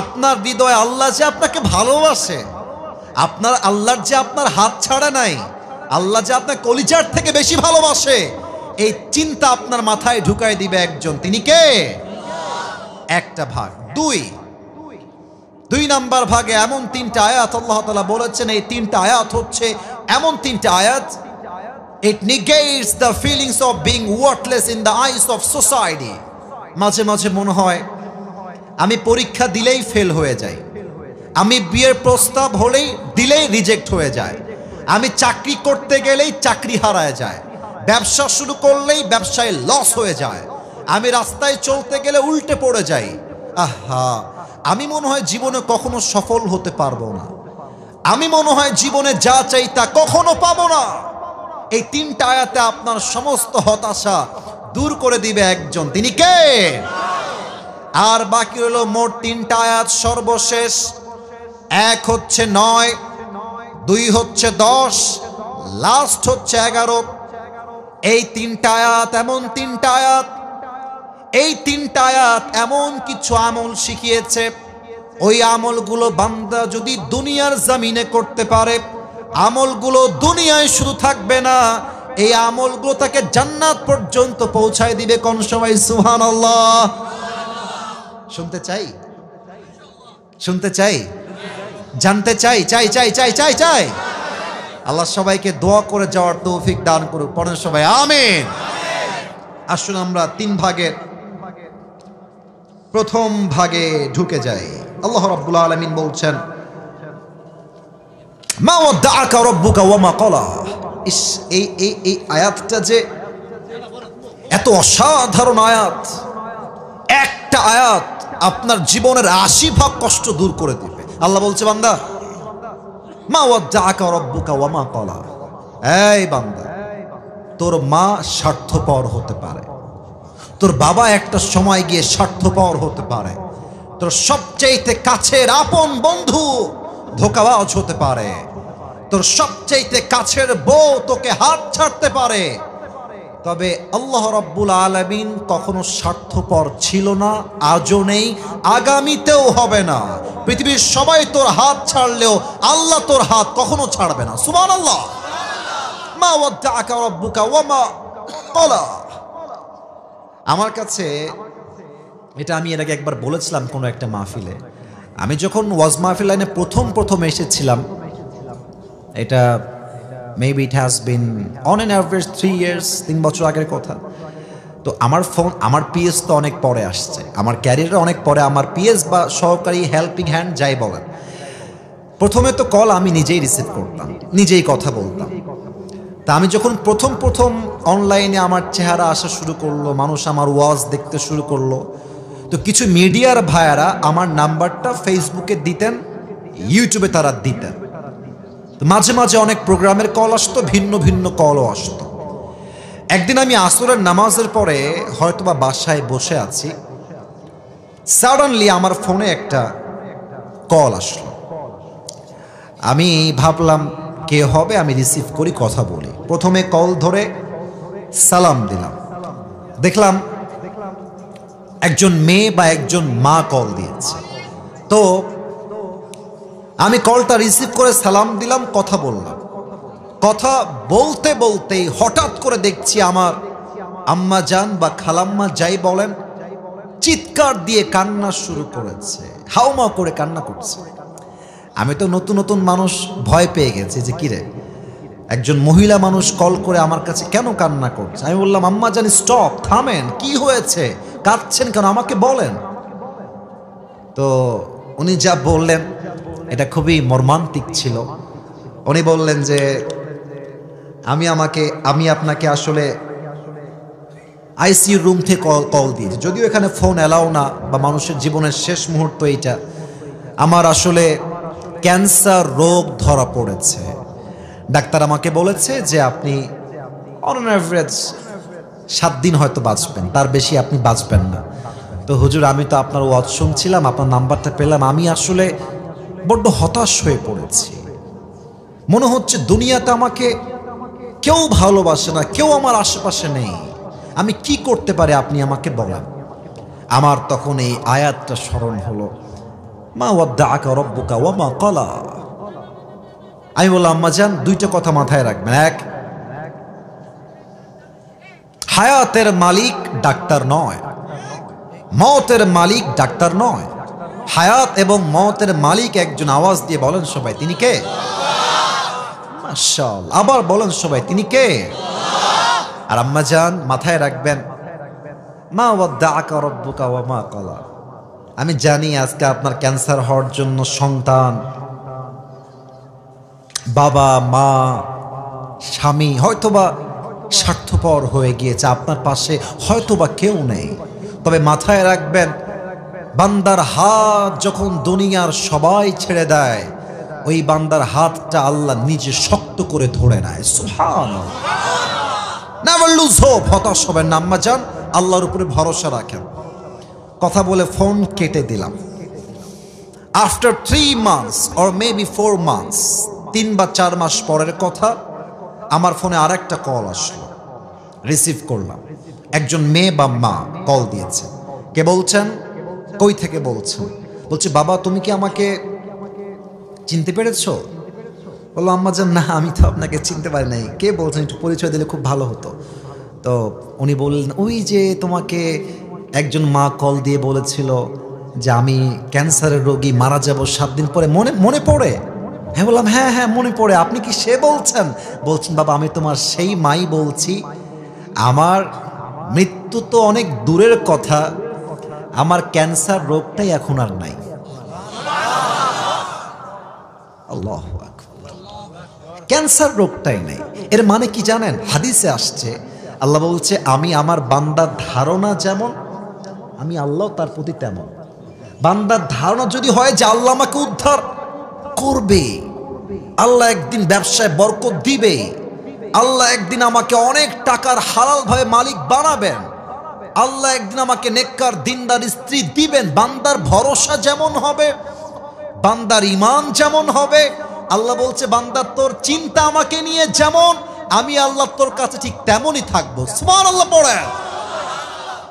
Speaker 1: আপনার হৃদয়ে আল্লাহ যে আপনাকে ভালোবাসে, আপনার আল্লাহর যে আপনার হাত ছাড়ে নাই, আল্লাহ যে আপনার কলিজার থেকে বেশি ভালোবাসে, এই চিন্তা আপনার মাথায় ঢুকাই দিবে একজন। তিনি কে? একটা ভাগ। দুই নাম্বার ভাগে এমন 3টা আয়াত আল্লাহ তাআলা বলেছেন, এই 3টা আয়াত হচ্ছে এমন 3টা আয়াত, it negates the feelings of being worthless in the eyes of society. মাঝে মাঝে মনে হয় আমি পরীক্ষা দিলেই ফেল হয়ে যাই, আমি বিয়ের প্রস্তাব হলেই দিলেই রিজেক্ট হয়ে যায়, আমি চাকরি করতে গেলেই চাকরি হারায় যায়, ব্যবসা শুরু করলেই ব্যবসায় লস হয়ে যায়, আমি রাস্তায় চলতে গেলে উল্টে পড়ে যাই। আহা, আমি মনে হয় জীবনে কখনো সফল হতে পারবো না, আমি মনে হয় জীবনে যা চাই তা কখনো পাবো না। এই 3টা আয়াতে আপনার সমস্ত হতাশা দূর করে দিবে একজন। তিনি কে? আর বাকি হলো মোট 3টা আয়াত সর্বশেষ। 1 হচ্ছে 9, 2 হচ্ছে 10, লাস্ট হচ্ছে 11। এই 3টা আয়াত এমন 3টা আয়াত, এই 3টা আয়াত এমন কিছু আমল শিখিয়েছে, ওই আমলগুলো বান্দা যদি দুনিয়ার জমিনে করতে পারে, আমলগুলো দুনিয়ায় শুধু থাকবে না, এই আমলগুলো তাকে জান্নাত পর্যন্ত পৌঁছায় দিবে। কোন সবাই সুবহানাল্লাহ? শুনতে চাই, শুনতে চাই, জানতে চাই, চাই চাই চাই চাই চাই। আল্লাহ সবাইকে দোয়া করে যাওয়ার তৌফিক দান করুক। পড়েন সবাই আমিন। আসুন আমরা 3 ভাগের প্রথম ভাগে ঢুকে যাই। আল্লাহ রাব্বুল আলামিন বলছেন, মা ওয়াদ্দাআকা রাব্বুকা ওয়া মা ক্বালা। এই আয়াতটা যে এত অসাধারণ আয়াত, একটা আয়াত আপনার জীবনের 80 ভাগ কষ্ট দূর করে দিবে। আল্লাহ বলছে, বান্দা মা ওয়াদ্দাআকা রাব্বুকা ওয়া মা ক্বালা, এই বান্দা তোর মা স্বার্থপর হতে পারে, তোর বাবা একটা সময় গিয়ে স্বার্থপর হতে পারে, তোর সবচেয়ে কাছের আপন বন্ধু ধোঁকাবাজ হতে পারে, তোর সবচেয়ে কাছের বউ তোকে হাত ছাড়তে পারে, তবে আল্লাহ রাব্বুল আলামিন কখনো স্বার্থপর ছিল না, আজও নেই, আগামীতেও হবে না। পৃথিবীর সবাই তোর হাত ছাড়লেও আল্লাহ তোর হাত কখনো ছাড়বে না। সুবহানাল্লাহ। মা ওয়াদ্দাআকা রাব্বুকা ওয়া মা ক্বালা। আমার কাছে এটা আমি এর আগে একবার বলেছিলাম কোনো একটা মাহফিলে, আমি যখন ওয়াজ মাহফিল লাইনে প্রথম এসেছিলাম, এটা maybe it has been on an average 3 years, 3 বছর আগের কথা। তো আমার পিএস তো অনেক পরে আসছে, আমার ক্যারিয়ারে অনেক পরে আমার পিএস বা সহকারী হেল্পিং হ্যান্ড যাই বলেন। প্রথমে তো কল আমি নিজেই রিসিভ করতাম, নিজেই কথা বলতাম। তা আমি যখন প্রথম অনলাইনে আমার চেহারা আসা শুরু করলো, মানুষ আমার ওয়াজ দেখতে শুরু করলো, তো কিছু মিডিয়ার ভাইয়ারা আমার নাম্বারটা ফেসবুকে দিতেন, ইউটিউবে তারা দিতেন। তো মাঝে মাঝে অনেক প্রোগ্রামের কল আসতো, ভিন্ন ভিন্ন কলও আসতো। একদিন আমি আসরের নামাজের পরে হয়তোবা বাসায় বসে আছি, সাডেনলি আমার ফোনে একটা কল আসলো। আমি ভাবলাম কে হবে, আমি রিসিভ করি, কথা বলি। প্রথমে কল ধরে সালাম দিলাম, দেখলাম একজন মেয়ে বা একজন মা কল দিয়েছে। তো আমি কলটা রিসিভ করে সালাম দিলাম, কথা বললাম। কথা বলতে বলতেই হঠাৎ করে দেখছি আমার আম্মা জান বা খালাম্মা যাই বলেন, চিৎকার দিয়ে কান্না শুরু করেছে, হাউমা করে কান্না করছে। আমি তো নতুন নতুন মানুষ, ভয় পেয়ে গেছি যে কিরে একজন মহিলা মানুষ কল করে আমার কাছে কেন কান্না করছে। আমি বললাম, আম্মা জান স্টপ, থামেন, কি হয়েছে, কাঁদছেন কেন, আমাকে বলেন। তো উনি যা বললেন এটা খুবই মর্মান্তিক ছিল। উনি বললেন যে আমি আপনাকে আসলে আইসিইউ রুম থেকে কল দিয়েছি, যদিও এখানে ফোন অ্যালাউ না, বা মানুষের জীবনের শেষ মুহূর্ত এইটা। আমার আসলে ক্যান্সার রোগ ধরা পড়েছে। ডাক্তার আমাকে বলেছে যে আপনি অন অ্যাভারেজ 7 দিন হয়তো বাঁচবেন, তার বেশি আপনি বাঁচবেন না। তো হুজুর, আমি তো আপনার ওয়াজ শুনছিলাম, আপনার নাম্বারটা পেলাম, আমি আসলে বড্ড হতাশ হয়ে পড়েছি। মনে হচ্ছে দুনিয়াতে আমাকে কেউ ভালোবাসে না, কেউ আমার আশেপাশে নেই। আমি কি করতে পারি আপনি আমাকে বলেন। আমার তখন এই আয়াতটা স্মরণ হলো, মা ওয়াদ্দাআকা রাব্বুকা ওয়া মা ক্বালা। আমি বললাম, আম্মা জান, দুইটা কথা মাথায় রাখবেন। এক, হায়াতের মালিক ডাক্তার নয়, মওতের মালিক ডাক্তার নয়। হায়াত এবং মওতের মালিক একজন। আওয়াজ দিয়ে বলেন সবাই, তিনি কে? মাশাআল্লাহ। আবার বলেন সবাই, তিনি কে? আর আম্মা জান, মাথায় রাখবেন, মা ওয়াদ্দাআকা রাব্বুকা ওয়া মা ক্বালা। আমি জানি আজকে আপনার ক্যান্সার হওয়ার জন্য সন্তান, বাবা, মা, স্বামী হয়তোবা স্বার্থপর হয়ে গিয়েছে, আপনার পাশে হয়তোবা কেউ নেই। তবে মাথায় রাখবেন, বান্দার হাত যখন দুনিয়ার সবাই ছেড়ে দেয়, ওই বান্দার হাতটা আল্লাহ নিজে শক্ত করে ধরে নেয়। সুবহানাল্লাহ। Never lose hope. হতাশ হবেন না আম্মা জান, আল্লাহর উপরে ভরসা রাখেন। কথা বলে ফোন কেটে দিলাম। After 3 months or maybe 4 months, 3 বা 4 মাস পরের কথা, আমার ফোনে আরেকটা কল আসলো। রিসিভ করলাম। একজন মেয়ে বা মা কল দিয়েছে। কে বলছেন, কই থেকে বলছেন? বলছে, বাবা তুমি কি আমাকে চিনতে পেরেছো? বললো, আম্মা জান না, আমি তো আপনাকে চিনতে পারি নাই। কে বলছেন, একটু পরিচয় দিলে খুব ভালো হতো। তো উনি বললেন, ওই যে তোমাকে একজন মা কল দিয়ে বলেছিল যে আমি ক্যান্সারের রোগী, মারা যাব 7 দিন পরে, মনে পড়ে? হ্যাঁ। বললাম, হ্যাঁ হ্যাঁ মনে পড়ে। আপনি কি সে বলছেন? বলছেন, বাবা আমি তোমার সেই মাই বলছি। আমার মৃত্যু তো অনেক দূরের কথা, আমার ক্যান্সার রোগটাই এখন আর নাই। আল্লাহু আকবার। ক্যান্সার রোগটাই নেই। এর মানে কি জানেন? হাদিসে আসছে, আল্লাহ বলছে, আমি আমার বান্দার ধারণা যেমন, আমি আল্লাহ তার প্রতি তেমন। বান্দার ধারণা যদি হয় যে আল্লাহ আমাকে উদ্ধার করবে, আল্লাহ একদিন ব্যবসায় বরকত দিবে, আল্লাহ একদিন আমাকে অনেক টাকার হালাল ভাবে মালিক বানাবেন, আল্লাহ একদিন আমাকে নেককার দিনদার স্ত্রী দিবেন, বান্দার ভরসা যেমন হবে, বান্দার ঈমান যেমন হবে, আল্লাহ বলছে, বান্দার তোর চিন্তা আমাকে নিয়ে যেমন, আমি আল্লাহ তোর কাছে ঠিক তেমনই থাকবো। সুবহানাল্লাহ পড়েন।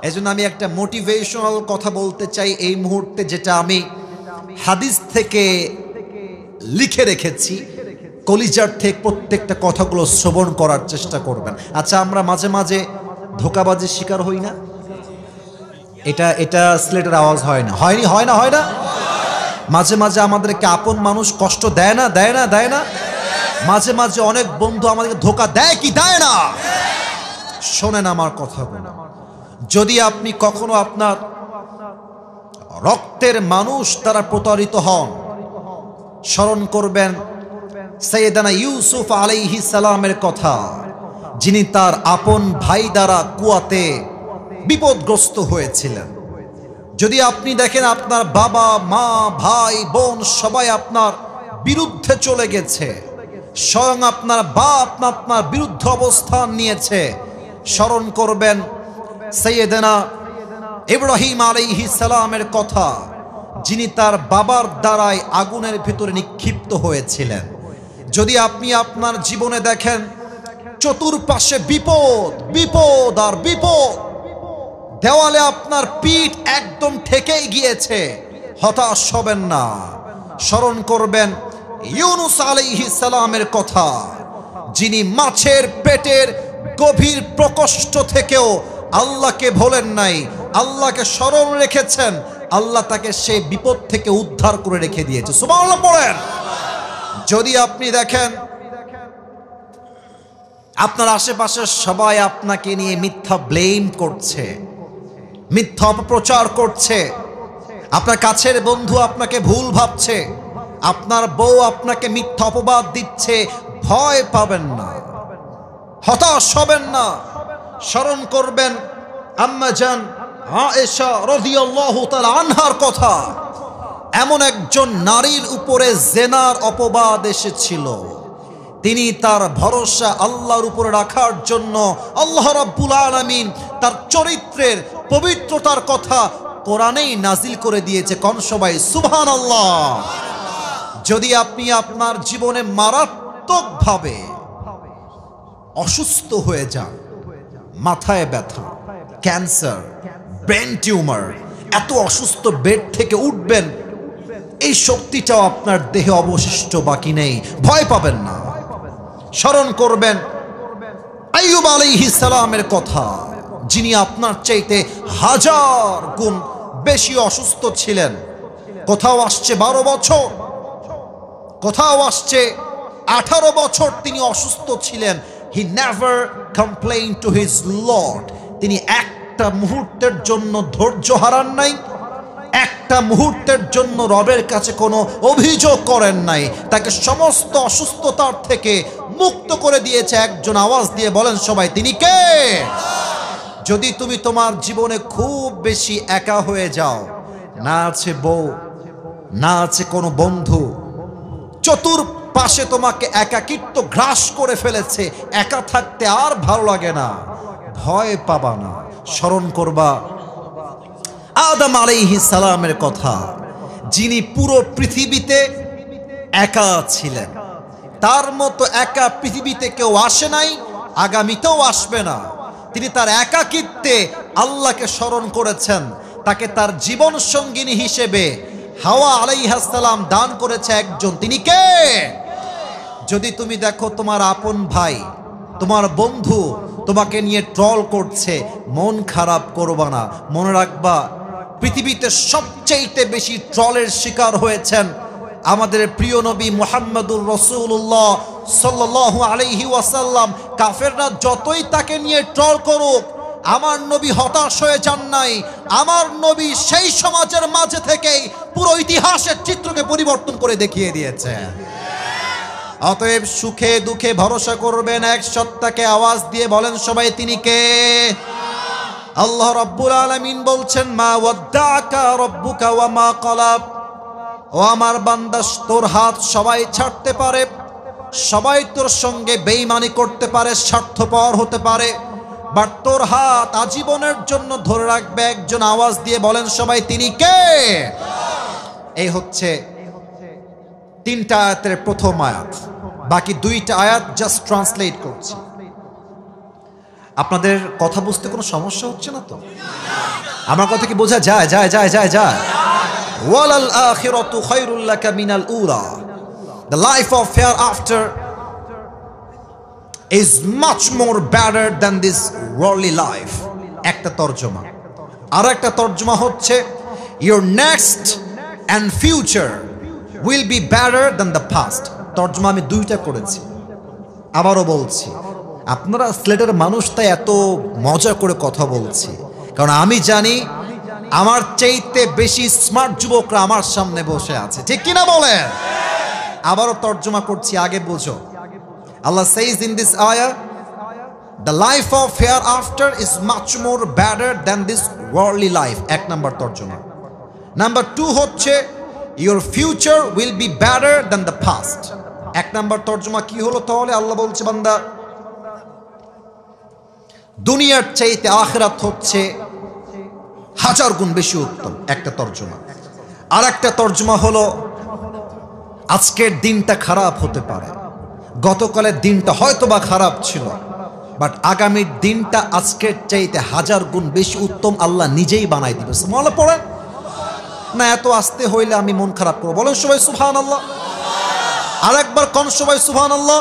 Speaker 1: এজন্য আমি একটা মোটিভেশনাল কথা বলতে চাই এই মুহূর্তে, যেটা আমি হাদিস থেকে লিখে রেখেছি। কলিজার থেকে প্রত্যেকটা কথাগুলো শ্রবণ করার চেষ্টা করবেন। আচ্ছা, আমরা মাঝে মাঝে ধোঁকাবাজির শিকার হই না? এটা সিলেটের আওয়াজ হয় না? হয় না? মাঝে মাঝে আমাদেরকে আপন মানুষ কষ্ট দেয় না? মাঝে মাঝে অনেক বন্ধু আমাদেরকে ধোঁকা দেয় কি দেয় না? শোনেন আমার কথাগুলো। যদি আপনি কখনো আপনার রক্তের মানুষ দ্বারা প্রতারিত হন, স্মরণ করবেন সাইয়েদানা ইউসুফ আলাইহিস সালামের কথা, যিনি তার আপন ভাই দ্বারা কুয়াতে বিপদগ্রস্ত হয়েছিলেন। যদি আপনি দেখেন আপনার বাবা, মা, ভাই, বোন সবাই আপনার বিরুদ্ধে চলে গেছে, স্বয়ং আপনার বাপ আপনার বিরুদ্ধে অবস্থান নিয়েছে, স্মরণ করবেন সাইয়েদানা ইব্রাহিম আলাইহিস সালামের কথা, যিনি তার বাবার দ্বারাই আগুনের ভিতরে নিক্ষিপ্ত হয়েছিলেন। যদি আপনি আপনার জীবনে দেখেন চতুর্পাশে বিপদ আর বিপদ, দেওয়ালে আপনার পিঠ একদম ঠেকেই গিয়েছে, হতাশ হবেন না। স্মরণ করবেন ইউনুস আলাইহিস সালামের কথা, যিনি মাছের পেটের গভীর প্রকোষ্ঠ থেকেও আল্লাহকে ভোলেন নাই, আল্লাহকে স্মরণ রেখেছেন, আল্লাহ তাকে সেই বিপদ থেকে উদ্ধার করে রেখে দিয়েছে। সুবহানাল্লাহ পড়েন। যদি আপনি দেখেন আপনার আশেপাশের সবাই আপনাকে নিয়ে মিথ্যা ব্লেম করছে, মিথ্যা অপপ্রচার করছে, আপনার কাছের বন্ধু আপনাকে ভুল ভাবছে, আপনার বউ আপনাকে মিথ্যা অপবাদ দিচ্ছে, ভয় পাবেন না, হতাশ হবেন না। স্মরণ করবেন আম্মা জান আয়েশা রাদিয়াল্লাহু তাআলা আনহার কথা। এমন একজন নারীর উপরে জেনার অপবাদ এসেছিল, তিনি তার ভরসা আল্লাহর উপরে রাখার জন্য আল্লাহ রাব্বুল আলামিন তার চরিত্রের পবিত্রতার কথা কোরআনেই নাজিল করে দিয়েছে। কোন সবাই সুবহানাল্লাহ। যদি আপনি আপনার জীবনে মারাত্মকভাবে অসুস্থ হয়ে যান, মাথায় ব্যথা, ক্যান্সার, ব্রেন টিউমার, এত অসুস্থ, বেড থেকে উঠবেন এই শক্তিটাও আপনার দেহে অবশিষ্ট বাকি নেই, ভয় পাবেন না। স্মরণ করবেন আইয়ুব আলাইহিস সালামের কথা, যিনি আপনার চাইতে 1000 গুণ বেশি অসুস্থ ছিলেন। কোথাও আসছে 12 বছর, কোথাও আসছে 18 বছর তিনি অসুস্থ ছিলেন। He never complain to his Lord. তিনি একটা মুহূর্তের জন্য ধৈর্য হারান নাই, একটা মুহূর্তের জন্য রবের কাছে কোনো অভিযোগ করেন নাই। তাকে সমস্ত অসুস্থতার থেকে মুক্ত করে দিয়েছে। একজন আওয়াজ দিয়ে বলেন সবাই, তিনি কে? যদি তুমি তোমার জীবনে খুব বেশি একা হয়ে যাও, না আছে বউ, না আছে কোনো বন্ধু, চতুর্পাশে তোমাকে একাকিত্ব গ্রাস করে ফেলেছে, একা থাকতে আর ভালো লাগে না, ভয় পাবা না। স্মরণ করবা আদম আলাইহিস সালামের কথা, যিনি পুরো পৃথিবীতে একা ছিলেন। তার মতো একা পৃথিবীতে কেউ আসে নাই, আগামীতেও আসবে না। তিনি তার একাকিত্বে আল্লাহকে স্মরণ করেছেন। তাকে তার জীবন সঙ্গিনী হিসেবে হাওয়া আলাইহিস সালাম দান করেছে একজন, তিনি কে? যদি তুমি দেখো তোমার আপন ভাই, তোমার বন্ধু তোমাকে নিয়ে ট্রল করছে, মন খারাপ করবা না। মনে রাখবা পৃথিবীতে সবচেয়ে বেশি ট্রলের শিকার হয়েছেন আমাদের প্রিয় নবী মুহাম্মদুর রাসূলুল্লাহ সাল্লাল্লাহু আলাইহি ওয়াসাল্লাম। কাফেররা যতই তাকে নিয়ে ট্রল করুক, আমার নবী হতাশ হয়ে যান নাই। আমার নবী সেই সমাজের মাঝে থেকেই পুরো ইতিহাসের চিত্রকে পরিবর্তন করে দেখিয়ে দিয়েছেন। অতএব সুখে দুঃখে ভরসা করবেন এক সত্তাকে। আওয়াজ দিয়ে বলেন সবাই, তিনি কে? আল্লাহ রাব্বুল আলামিন বলছেন, মা ওয়াদ্দাকা রাব্বুকা ওয়া মা ক্বালা। ও আমার বান্দা, তোর হাত সবাই ছাড়তে পারে, সবাই তোর সঙ্গে বেঈমানি করতে পারে, স্বার্থপর হতে পারে, বাট তোর হাত আজীবনের জন্য ধরে রাখবে একজন। আওয়াজ দিয়ে বলেন সবাই, তিনি কে? এই হচ্ছে 3টা আয়াতের প্রথম আয়াত। বাকি 2টা আয়াত জাস্ট ট্রান্সলেট করছি। আপনাদের কথা বুঝতে কোনো সমস্যা হচ্ছে না তো? আমার কথা কি বোঝা যায়? যায় যায় যায় যায় ওয়ালাল আখিরাতু খায়রুল লাকা মিনাল উলা। The life of hereafter is much more better than this worldly life. একটা তরজমা। আর একটা তরজমা হচ্ছে your next and future will be better than the past. তরজমা আমি 2টা করেছি, আবারও বলছি। আপনারা সিলেটের মানুষ, তাই এত মজা করে কথা বলছি, কারণ আমি জানি আমার চাইতে বেশি স্মার্ট যুবকরা আমার সামনে বসে আছে, ঠিক কিনা বলেন? আবারও তর্জমা করছি, আগে বুঝো। আল্লাহ says in this ayah, the life of hereafter is much more better than this worldly life. 1 নম্বর তর্জমা। নাম্বার 2 হচ্ছে your future will be better than the past. 1 নম্বর তর্জমা কি হলো তাহলে? আল্লাহ বলছে, বান্দা, দুনিয়ার চাইতে আখিরাত হচ্ছে 1000 গুণ বেশি উত্তম। একটা তর্জমা। আর একটা তর্জমা হলো আজকের দিনটা খারাপ হতে পারে, গতকালের দিনটা হয়তোবা খারাপ ছিল, বাট আগামীর দিনটা আজকের চাইতে 1000 গুণ বেশি উত্তম আল্লাহ নিজেই বানাই দিবে। সুবহানাল্লাহ পড়েন না, এত আস্তে হইলে আমি মন খারাপ করবো। বলেন সবাই সুবহানাল্লাহ, আর একবার কোন সবাই সুবহানাল্লাহ।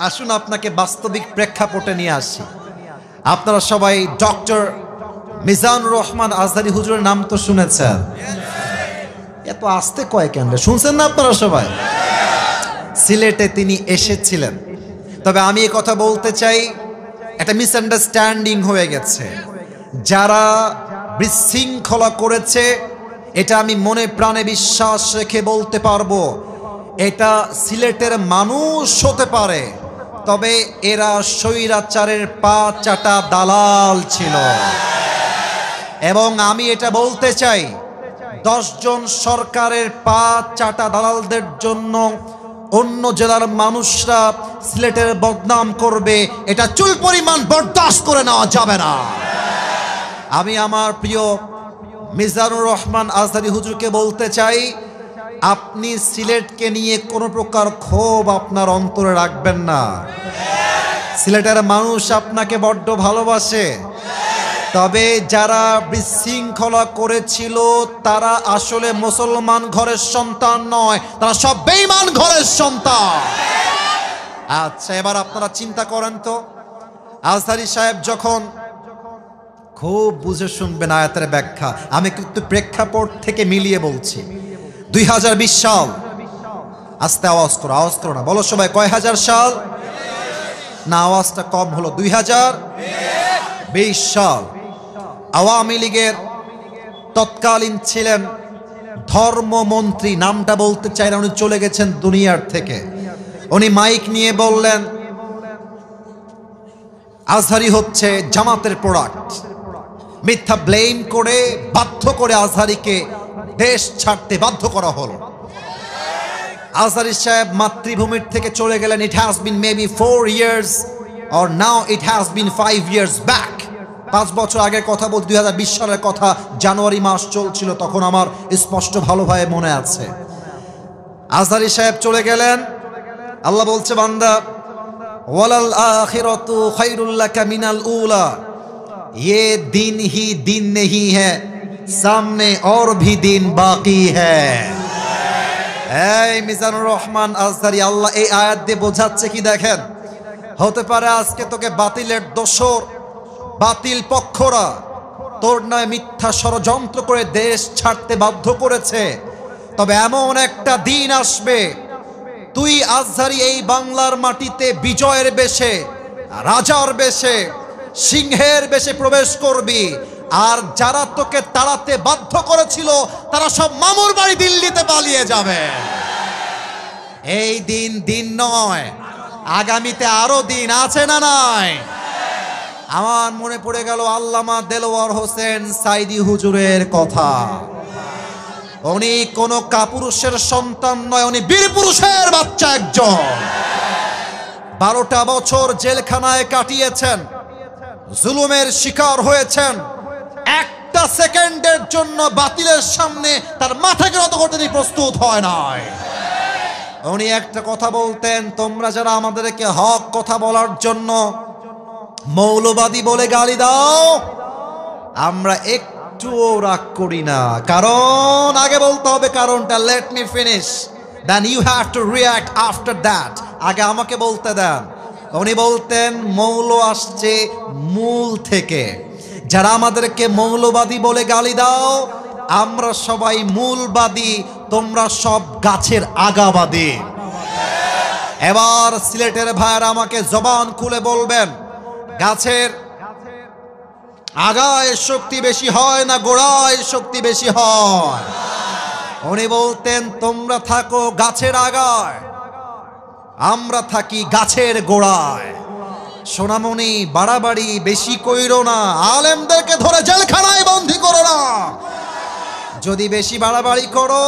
Speaker 1: আসুন আপনাকে বাস্তবিক প্রেক্ষাপটে নিয়ে আসি। আপনারা সবাই ডক্টর মিজানুর রহমান আজহারী হুজুরের নাম তো শুনেছেন। এত আস্তে কয় কেন, শুনছেন না আপনারা সবাই? সিলেটে তিনি এসেছিলেন। তবে আমি এই কথা বলতে চাই, একটা মিসআন্ডারস্ট্যান্ডিং হয়ে গেছে। যারা বিশৃঙ্খলা করেছে, এটা আমি মনে প্রাণে বিশ্বাস রেখে বলতে পারবো, এটা সিলেটের মানুষ হতে পারে, তবে এরা স্বৈরাচারের পা চাটা দালাল ছিল। এবং আমি এটা বলতে চাই, 10 জন সরকারের পা চাটা দালালদের জন্য অন্য জেলার মানুষরা সিলেটের বদনাম করবে, এটা চুল পরিমাণ বরদাস্ত করে নেওয়া যাবে না। আমি আমার প্রিয় মিজানুর রহমান আজহারী হুজুরকে বলতে চাই, আপনি সিলেটকে নিয়ে কোনো প্রকার ক্ষোভ আপনার অন্তরে রাখবেন না। সিলেটের মানুষ আপনাকে বড্ড ভালোবাসে। তবে যারা বিশৃঙ্খলা করেছিল তারা আসলে মুসলমান ঘরের সন্তান নয়, তারা সব বেঈমান ঘরের সন্তান। আচ্ছা, এবার আপনারা চিন্তা করেন তো, আজহারী সাহেব যখন, খুব বুঝে শুনবেন আয়াতের ব্যাখ্যা, আমি কিন্তু প্রেক্ষাপট থেকে মিলিয়ে বলছি। 2020 সাল, আস্তে আওয়াজ করো না, বলো সবাই কয় হাজার সাল? না, আওয়াজটা কম হলো। 2020 সাল আওয়ামী লীগের তৎকালীন ছিলেন ধর্মমন্ত্রী, নামটা বলতে চাই না, উনি চলে গেছেন দুনিয়ার থেকে। উনি মাইক নিয়ে বললেন আজহারী হচ্ছে জামাতের প্রোডাক্ট। মিথ্যা ব্লেম করে বাধ্য করে আজহারীকে দেশ ছাড়তে বাধ্য করা হলো। আজহারী সাহেব মাতৃভূমির থেকে চলে গেলেন। It has been maybe 4 years or now it has been 5 years back। 5 বছর আগের কথা বলতে, 2020 সালের কথা, জানুয়ারি মাস চলছিল তখন, আমার স্পষ্ট ভালোভাবে মনে আছে। আজহারী সাহেব চলে গেলেন। আল্লাহ বলছে, বান্দা ওয়ালাল আখিরাতু খায়রুল লাকা মিনাল উলা, ये दिन ही दिन नहीं है, सामने और भी दिन बाकी है। এই মিজানুর রহমান আজহারী, আল্লাহ এই আয়াত দিয়ে বোঝাচ্ছে কি দেখেন, হতে পারে আজকে তোকে বাতিলের দোসর, বাতিল পক্ষরা তোর নামে মিথ্যা ষড়যন্ত্র করে দেশ ছাড়তে বাধ্য করেছে, তবে এমন একটা দিন আসবে তুই আজহারী এই বাংলার মাটিতে বিজয়ের বেশে, রাজার বেশে, সিংহের বেশে প্রবেশ করবি। আর যারা তোকে তাড়াতে বাধ্য করেছিল তারা সব মামুর বাড়ি দিল্লিতে পালিয়ে যাবে। এই দিন দিন নয়, আগামীতে আরো দিন আছে না নাই? আমার মনে পড়ে গেল আল্লামা দেলোয়ার হোসেন সাইদি হুজুরের কথা। উনি কোনো কাপুরুষের সন্তান নয়, উনি বীর পুরুষের বাচ্চা একজন। 12টা বছর জেলখানায় কাটিয়েছেন, জুলুমের শিকার হয়েছেন। একটা সেকেন্ডের জন্য বাতিলের সামনে তার মাথাকে নত করতে তিনি প্রস্তুত হয় নাই। উনি একটা কথা বলতেন, তোমরা যারা আমাদেরকে হক কথা বলার জন্য মৌলবাদী বলে গালি দাও, আমরা একটুও রাগ করি না। কারণ আগে বলতে হবে কারণটা, let me finish, then you have to react after that. আগে আমাকে বলতে দেন। উনি বলতেন মৌল আসছে মূল থেকে। যারা আমাদেরকে মৌলবাদী বলে গালি দাও, আমরা সবাই মূলবাদী, তোমরা সব গাছের আগাবাদী। এবার সিলেটের ভাইয়েরা আমাকে জবান খুলে বলবেন, গাছের আগায় শক্তি বেশি হয় না গোড়ায় শক্তি বেশি হয়? উনি বলতেন তোমরা থাকো গাছের আগায়, আমরা থাকি গাছের গোড়ায়। সোনামণি, বাড়াবাড়ি বেশি কইরো না, আলেমদেরকে ধরে জেলখানায় বন্দী করো না। যদি বেশি বাড়াবাড়ি করো,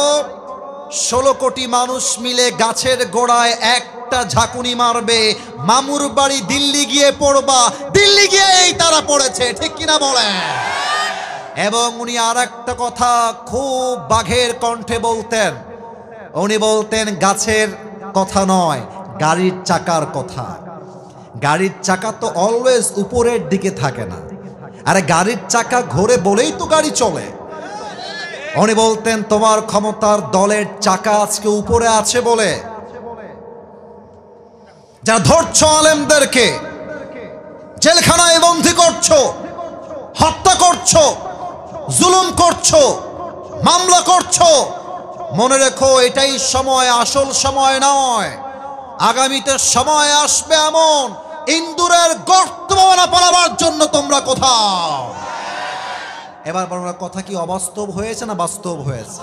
Speaker 1: 16 কোটি মানুষ মিলে গাছের গোড়ায় একটা ঝাঁকুনি মারবে, মামুর বাড়ি দিল্লি গিয়ে পড়বা, দিল্লি গিয়েই তারা পড়েছে, ঠিক কিনা বলেন? এবং উনি আর একটা কথা খুব বাঘের কণ্ঠে বলতেন। উনি বলতেন গাছের কথা নয়, গাড়ির চাকার কথা। গাড়ির চাকা তো অলওয়েজ উপরের দিকে থাকে না। আরে গাড়ির চাকা ঘোরে বলেই তো গাড়ি চলে। উনি বলতেন তোমার ক্ষমতার দলের চাকা আজকে উপরে আছে বলে যারা ধরছো আলেমদেরকে, জেলখানায় বন্দী করছো, হত্যা করছো, জুলুম করছো, মামলা করছো, মনে রেখো এটাই সময়, আসল সময় নয়। আগামীতে সময় আসবে এমন, ইন্দুরের গর্ত না পালাবার জন্য তোমরা কোথাও। এবার বড় কথা কি অবাস্তব হয়েছে না বাস্তব হয়েছে?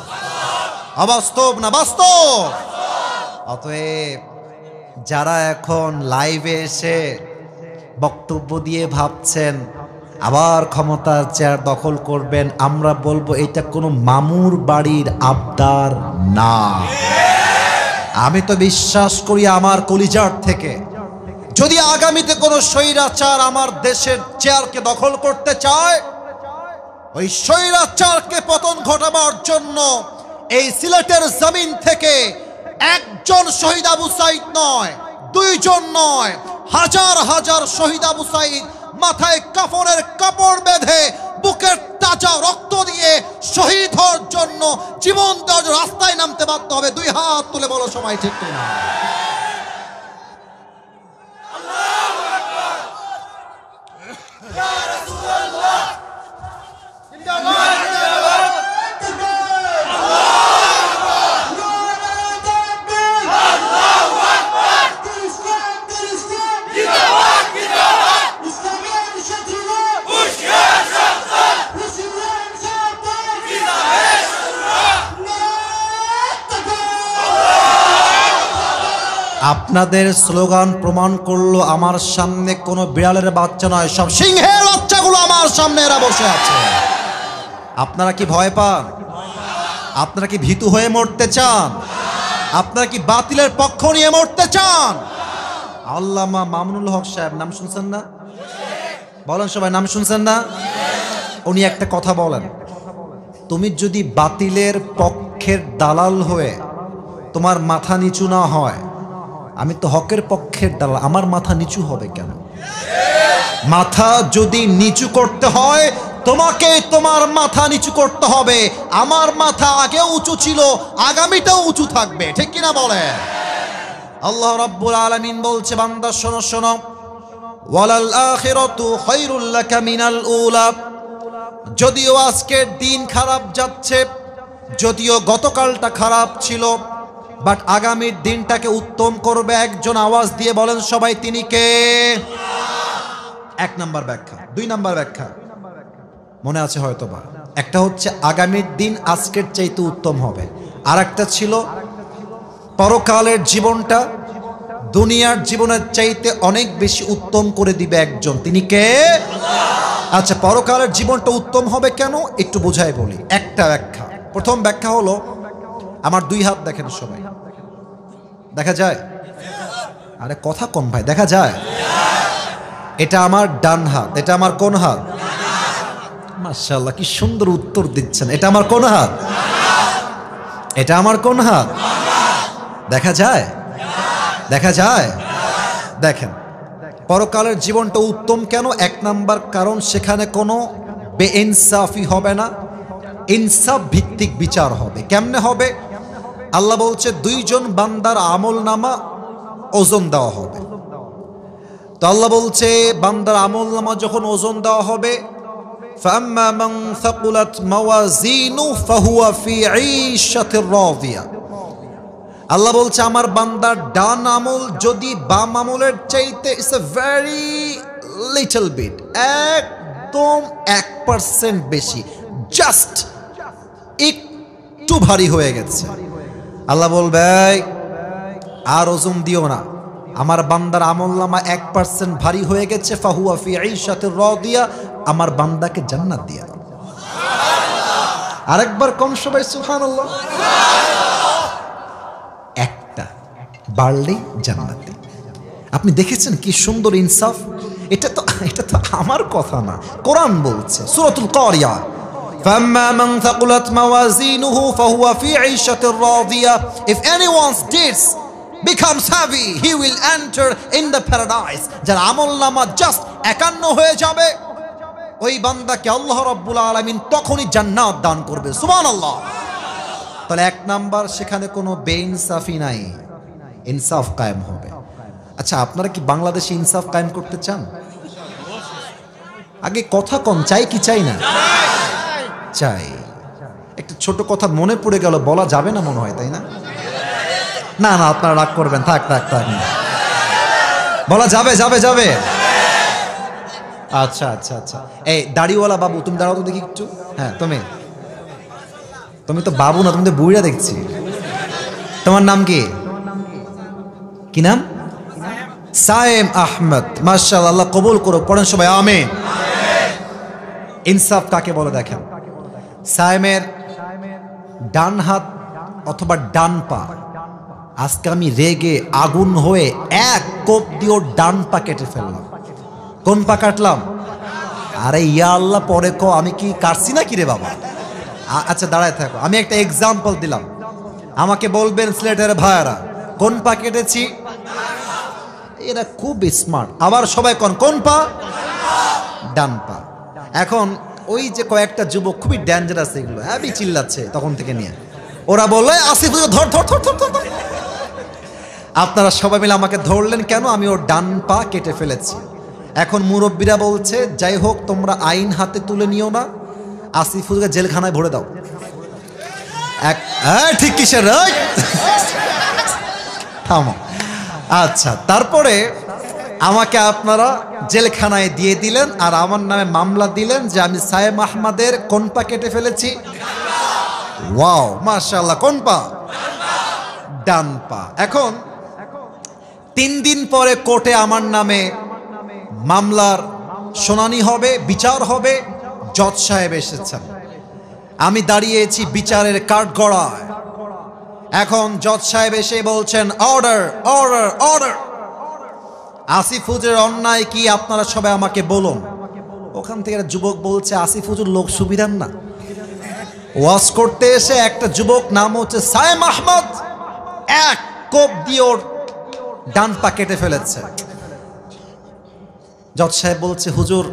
Speaker 1: অবাস্তব না বাস্তব। অতএব যারা এখন লাইভে এসে বক্তব্য দিয়ে ভাবছেন আবার ক্ষমতার চেয়ার দখল করবেন, আমরা বলবো এটা কোনো মামুর বাড়ির আবদার না। আমি তো বিশ্বাস করি আমার কলিজার থেকে, যদি আগামীতে কোনো স্বৈরাচার আমার দেশের চেয়ারকে দখল করতে চায়, ওই স্বৈরাচারকে পতন ঘটাবার জন্য এই সিলেটের জমিন থেকে একজন শহীদ আবু সাইদ নয়, দুইজন নয়, হাজার হাজার শহীদ আবু সাইদ মাথায় কাফনের কাপড় বেঁধে বুকের তাজা রক্ত দিয়ে শহীদ হওয়ার জন্য জীবন দেওয়ার রাস্তায় নামতে বাধ্য হবে। দুই হাত তুলে বলো সময় ঠিক কিনা? আপনাদের স্লোগান প্রমাণ করলো আমার সামনে কোনো বিড়ালের বাচ্চা নয়, সব সিংহের বাচ্চাগুলো আমার সামনে এরা বসে আছে। আপনারা কি ভয় পান? আপনারা কি ভীতু হয়ে মরতে চান? আপনারা কি বাতিলের পক্ষ নিয়ে মরতে চান? আল্লামা মামুনুল হক সাহেব নাম শুনছেন না? বলেন সবাই, নাম শুনছেন না? উনি একটা কথা বলেন, তুমি যদি বাতিলের পক্ষের দালাল হয়ে তোমার মাথা নিচু না হয়, আমি তো হকের পক্ষের দালাল, আমার মাথা নিচু হবে কেন? মাথা যদি নিচু করতে হয় তোমাকে তোমার মাথা নিচু করতে হবে। আমার মাথা আগেও উঁচু ছিল, আগামীটাও উঁচু থাকবে, ঠিক কিনা বলে? আল্লাহ রাব্বুল আলামিন বলছে, বান্দা শোনো শোনো, ওয়ালাল আখিরাতু খায়রুল লাকা মিনাল উলা। যদিও আজকের দিন খারাপ যাচ্ছে, যদিও গতকালটা খারাপ ছিল, বাট আগামীর দিনটাকে উত্তম করবে একজন। আওয়াজ দিয়ে বলেন সবাই, তিনি কে? এক নাম্বার ব্যাখ্যা। দুই নাম্বার ব্যাখ্যা মনে আছে হয়তো বা, একটা হচ্ছে আগামীর দিন আজকের চাইতে উত্তম হবে, আর একটা ছিল পরকালের জীবনটা দুনিয়ার জীবনের চাইতে অনেক বেশি উত্তম করে দিবে একজন, তিনি কে? আচ্ছা, পরকালের জীবনটা উত্তম হবে কেন একটু বোঝাই বলি। একটা ব্যাখ্যা, প্রথম ব্যাখ্যা হলো, আমার দুই হাত দেখেন সবাই, দেখা যায়? আরে কথা কম ভাই, দেখা যায়? এটা আমার ডান হাত, এটা আমার কোন হাত? মাশাআল্লাহ, কি সুন্দর উত্তর দিচ্ছেন। এটা আমার কোন হাত? এটা আমার কোন হাত? দেখা যায়? দেখা যায়? দেখেন, পরকালের জীবনটা উত্তম কেন? এক নাম্বার কারণ, সেখানে কোনো বেইনসাফি হবে না, ইনসাফ ভিত্তিক বিচার হবে। কেমনে হবে? আল্লাহ বলছে দুইজন বান্দার আমল নামা ওজন দেওয়া হবে। তো আল্লাহ বলছে বান্দার আমল নামা যখন ওজন দেওয়া হবে, ফাম্মা মান সাকুলাত মাওয়াজিনু ফাহুয়া ফি ঈশাতির রাদিয়া। আল্লাহ বলছে আমার বান্দার ডান আমল যদি বাম আমলের চাইতে it's a very little bit, একদম 1% বেশি, জাস্ট একটু ভারী হয়ে গেছে, আল্লাহ বলবে আর ওজন দিও না, আমার বান্দার আমলনামা 1% ভারী হয়ে গেছে, ফাহুয়া ফি ঈশাতির রাদিয়া, আমার বান্দাকে জান্নাত দিয়া দাও। আরেকবার কম সবাই সুবহানাল্লাহ। একটা বাড়লেই জান্নাতে। আপনি দেখেছেন কি সুন্দর ইনসাফ? এটা তো আমার কথা না, কোরআন বলছে সূরাতুল কারিয়া, فَأَمَّا مَنْ ثَقُلَتْ مَوَازِينُهُ فَهُوَ فِي عِيشَةٍ رَاضِيَةٍ. If anyone's deeds become savvy, he will enter in the paradise. যার আমলনামা জাস্ট 51 হয়ে যাবে, ওই বান্দাকে আল্লাহ রাব্বুল আলামিন তখনই জান্নাত দান করবে। সুবহানাল্লাহ। তাহলে এক নাম্বার, সেখানে কোনো বেইনসাফি নাই, ইনসাফ কায়েম হবে। আচ্ছা, আপনারা কি বাংলাদেশে ইনসাফ কায়েম করতে চান? আগে কথা কম, চাই কি চাই না? চাই। একটা ছোট কথা মনে পড়ে গেল, বলা যাবে না মনে হয়, তাই না? না না, আপনারা রাগ করবেন, থাক থাক থাক, বলা যাবে যাবে যাবে। আচ্ছা আচ্ছা আচ্ছা, এই দাড়িওয়ালা বাবু, তুমি দাঁড়াও তো দেখি একটু। হ্যাঁ, তুমি তো বাবু না, তুমি তো বুড়া দেখছি। তোমার নাম কি? কি নাম? সায়েম আহমদ। মাশাআল্লাহ, আল্লাহ কবুল করুক। পড়েন সবাই আমিন। ইনসাফ কাকে বলে দেখেন। সায়েমের ডান হাত অথবা ডান পা, আজকে আমি রেগে আগুন হয়ে এক কোপ দিয়ে ডান পা কেটে ফেললাম। কোন পা কাটলাম? আরে ইয়া আল্লাহ, পরে কো আমি কি কাটছি না কি রে বাবা? আচ্ছা দাঁড়ায় থাকো, আমি একটা এক্সাম্পল দিলাম, আমাকে বলবেন সিলেটের ভাইয়ারা কোন পা কেটেছি। এরা খুব স্মার্ট। আবার সবাই কোন পা? ডান পা। এখন ওই যে কয়েকটা যুবক খুবই ডেঞ্জারাস, এগুলো হ্যাভি চিল্লাচ্ছে তখন থেকে নিয়ে, ওরা বললে আসিফ ধর ধর ধর ধর ধর। আপনারা সবাই মিলে আমাকে ধরলেন কেন? আমি ওর ডান পা কেটে ফেলেছি। এখন মুরব্বীরা বলছে যাই হোক, তোমরা আইন হাতে তুলে নিও না, আসিফুলকে জেলখানায় ভরে দাও। ঠিক কিসের? থামো। আচ্ছা, তারপরে আমাকে আপনারা জেলখানায় দিয়ে দিলেন আর আমার নামে মামলা দিলেন যে আমি সায়েম আহমদের কোন পা কেটে ফেলেছি। ওয়াও, মাশাআল্লাহ। কোন পা? ডান পা। এখন 3 দিন পরে কোর্টে আমার নামে মামলার শুনানি হবে, বিচার হবে। জজ সাহেব এসেছেন, আমি দাঁড়িয়েছি বিচারের কাঠগড়ায়। এখন জজ সাহেব এসে বলছেন অর্ডার অর্ডার অর্ডার। আসিফ হুজুরের অন্যায় কি আপনারা সবাই আমাকে বলুন। ওখান থেকে একটা যুবক বলছে আসিফ হুজুর লোক সুবিধার না, ওয়াজ করতে এসে একটা যুবক নাম হচ্ছে সায়েম আহমদ এক কোপ দিয়ে ওর ডান পা কেটে ফেলেছে। জজ সাহেব বলছে হুজুর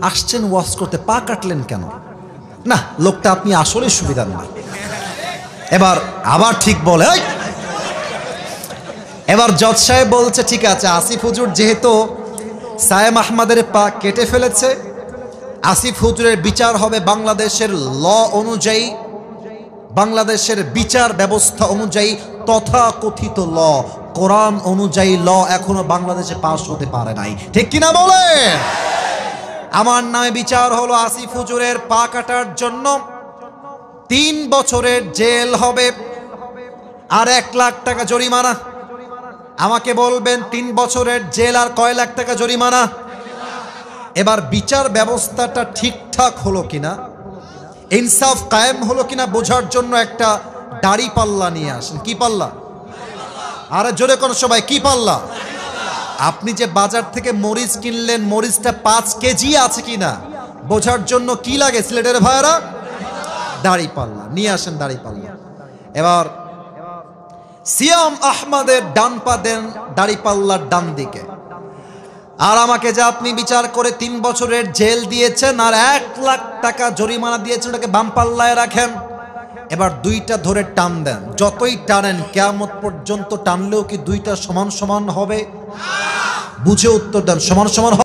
Speaker 1: আসছেন ওয়াজ করতে, পা কাটলেন কেন? না, লোকটা আপনি আসলে সুবিধার না। এবার আবার ঠিক বলে। এবার জজ সাহেব বলছে ঠিক আছে, আসিফ হুজুর যেহেতু সায়েম আহমদের পা কেটে ফেলেছে, আসিফ হুজুরের বিচার হবে বাংলাদেশের ল অনুযায়ী, বাংলাদেশের বিচার ব্যবস্থা অনুযায়ী, তথাকথিত ল, কোরআন অনুযায়ী ল এখনো বাংলাদেশে পাস হতে পারে নাই। ঠিক কিনা বলে? আমার নামে বিচার হলো আসিফ হুজুরের পা কাটার জন্য 3 বছরের জেল হবে আর 1 লাখ টাকা জরিমানা। আমাকে বলবেন 3 বছরের জেল আর কয় লাখ টাকা জরিমানা? এবার বিচার ব্যবস্থাটা ঠিকঠাক হলো কিনা, ইনসাফ কায়েম হলো কিনা বোঝার জন্য একটা দাড়ি পাল্লা নিয়ে আসেন। কি পাল্লা? আরে জোরে কোন সবাই, কি পাল্লা? আপনি যে বাজার থেকে মরিচ কিনলেন, মরিচটা 5 কেজি আছে কিনা বোঝার জন্য কি লাগে সিলেটের ভাইরা? দাড়ি পাল্লা নিয়ে আসেন, দাড়ি পাল্লা। এবার সিয়াম আহমদের ডান পা দেন দাড়ি পাল্লার ডান দিকে, আর আমাকে যে আপনি বিচার করে 3 বছরের জেল দিয়েছেন আর 1 লাখ টাকা জরিমানা দিয়েছেন, ওটাকে বাম পাল্লায় রাখেন। এবার 2টা ধরে টান দেন, যতই টানেন কিয়ামত পর্যন্ত টানলেও কি 2টা সমান সমান হবে? বুঝে উত্তর দেন, সমান সমান হবে?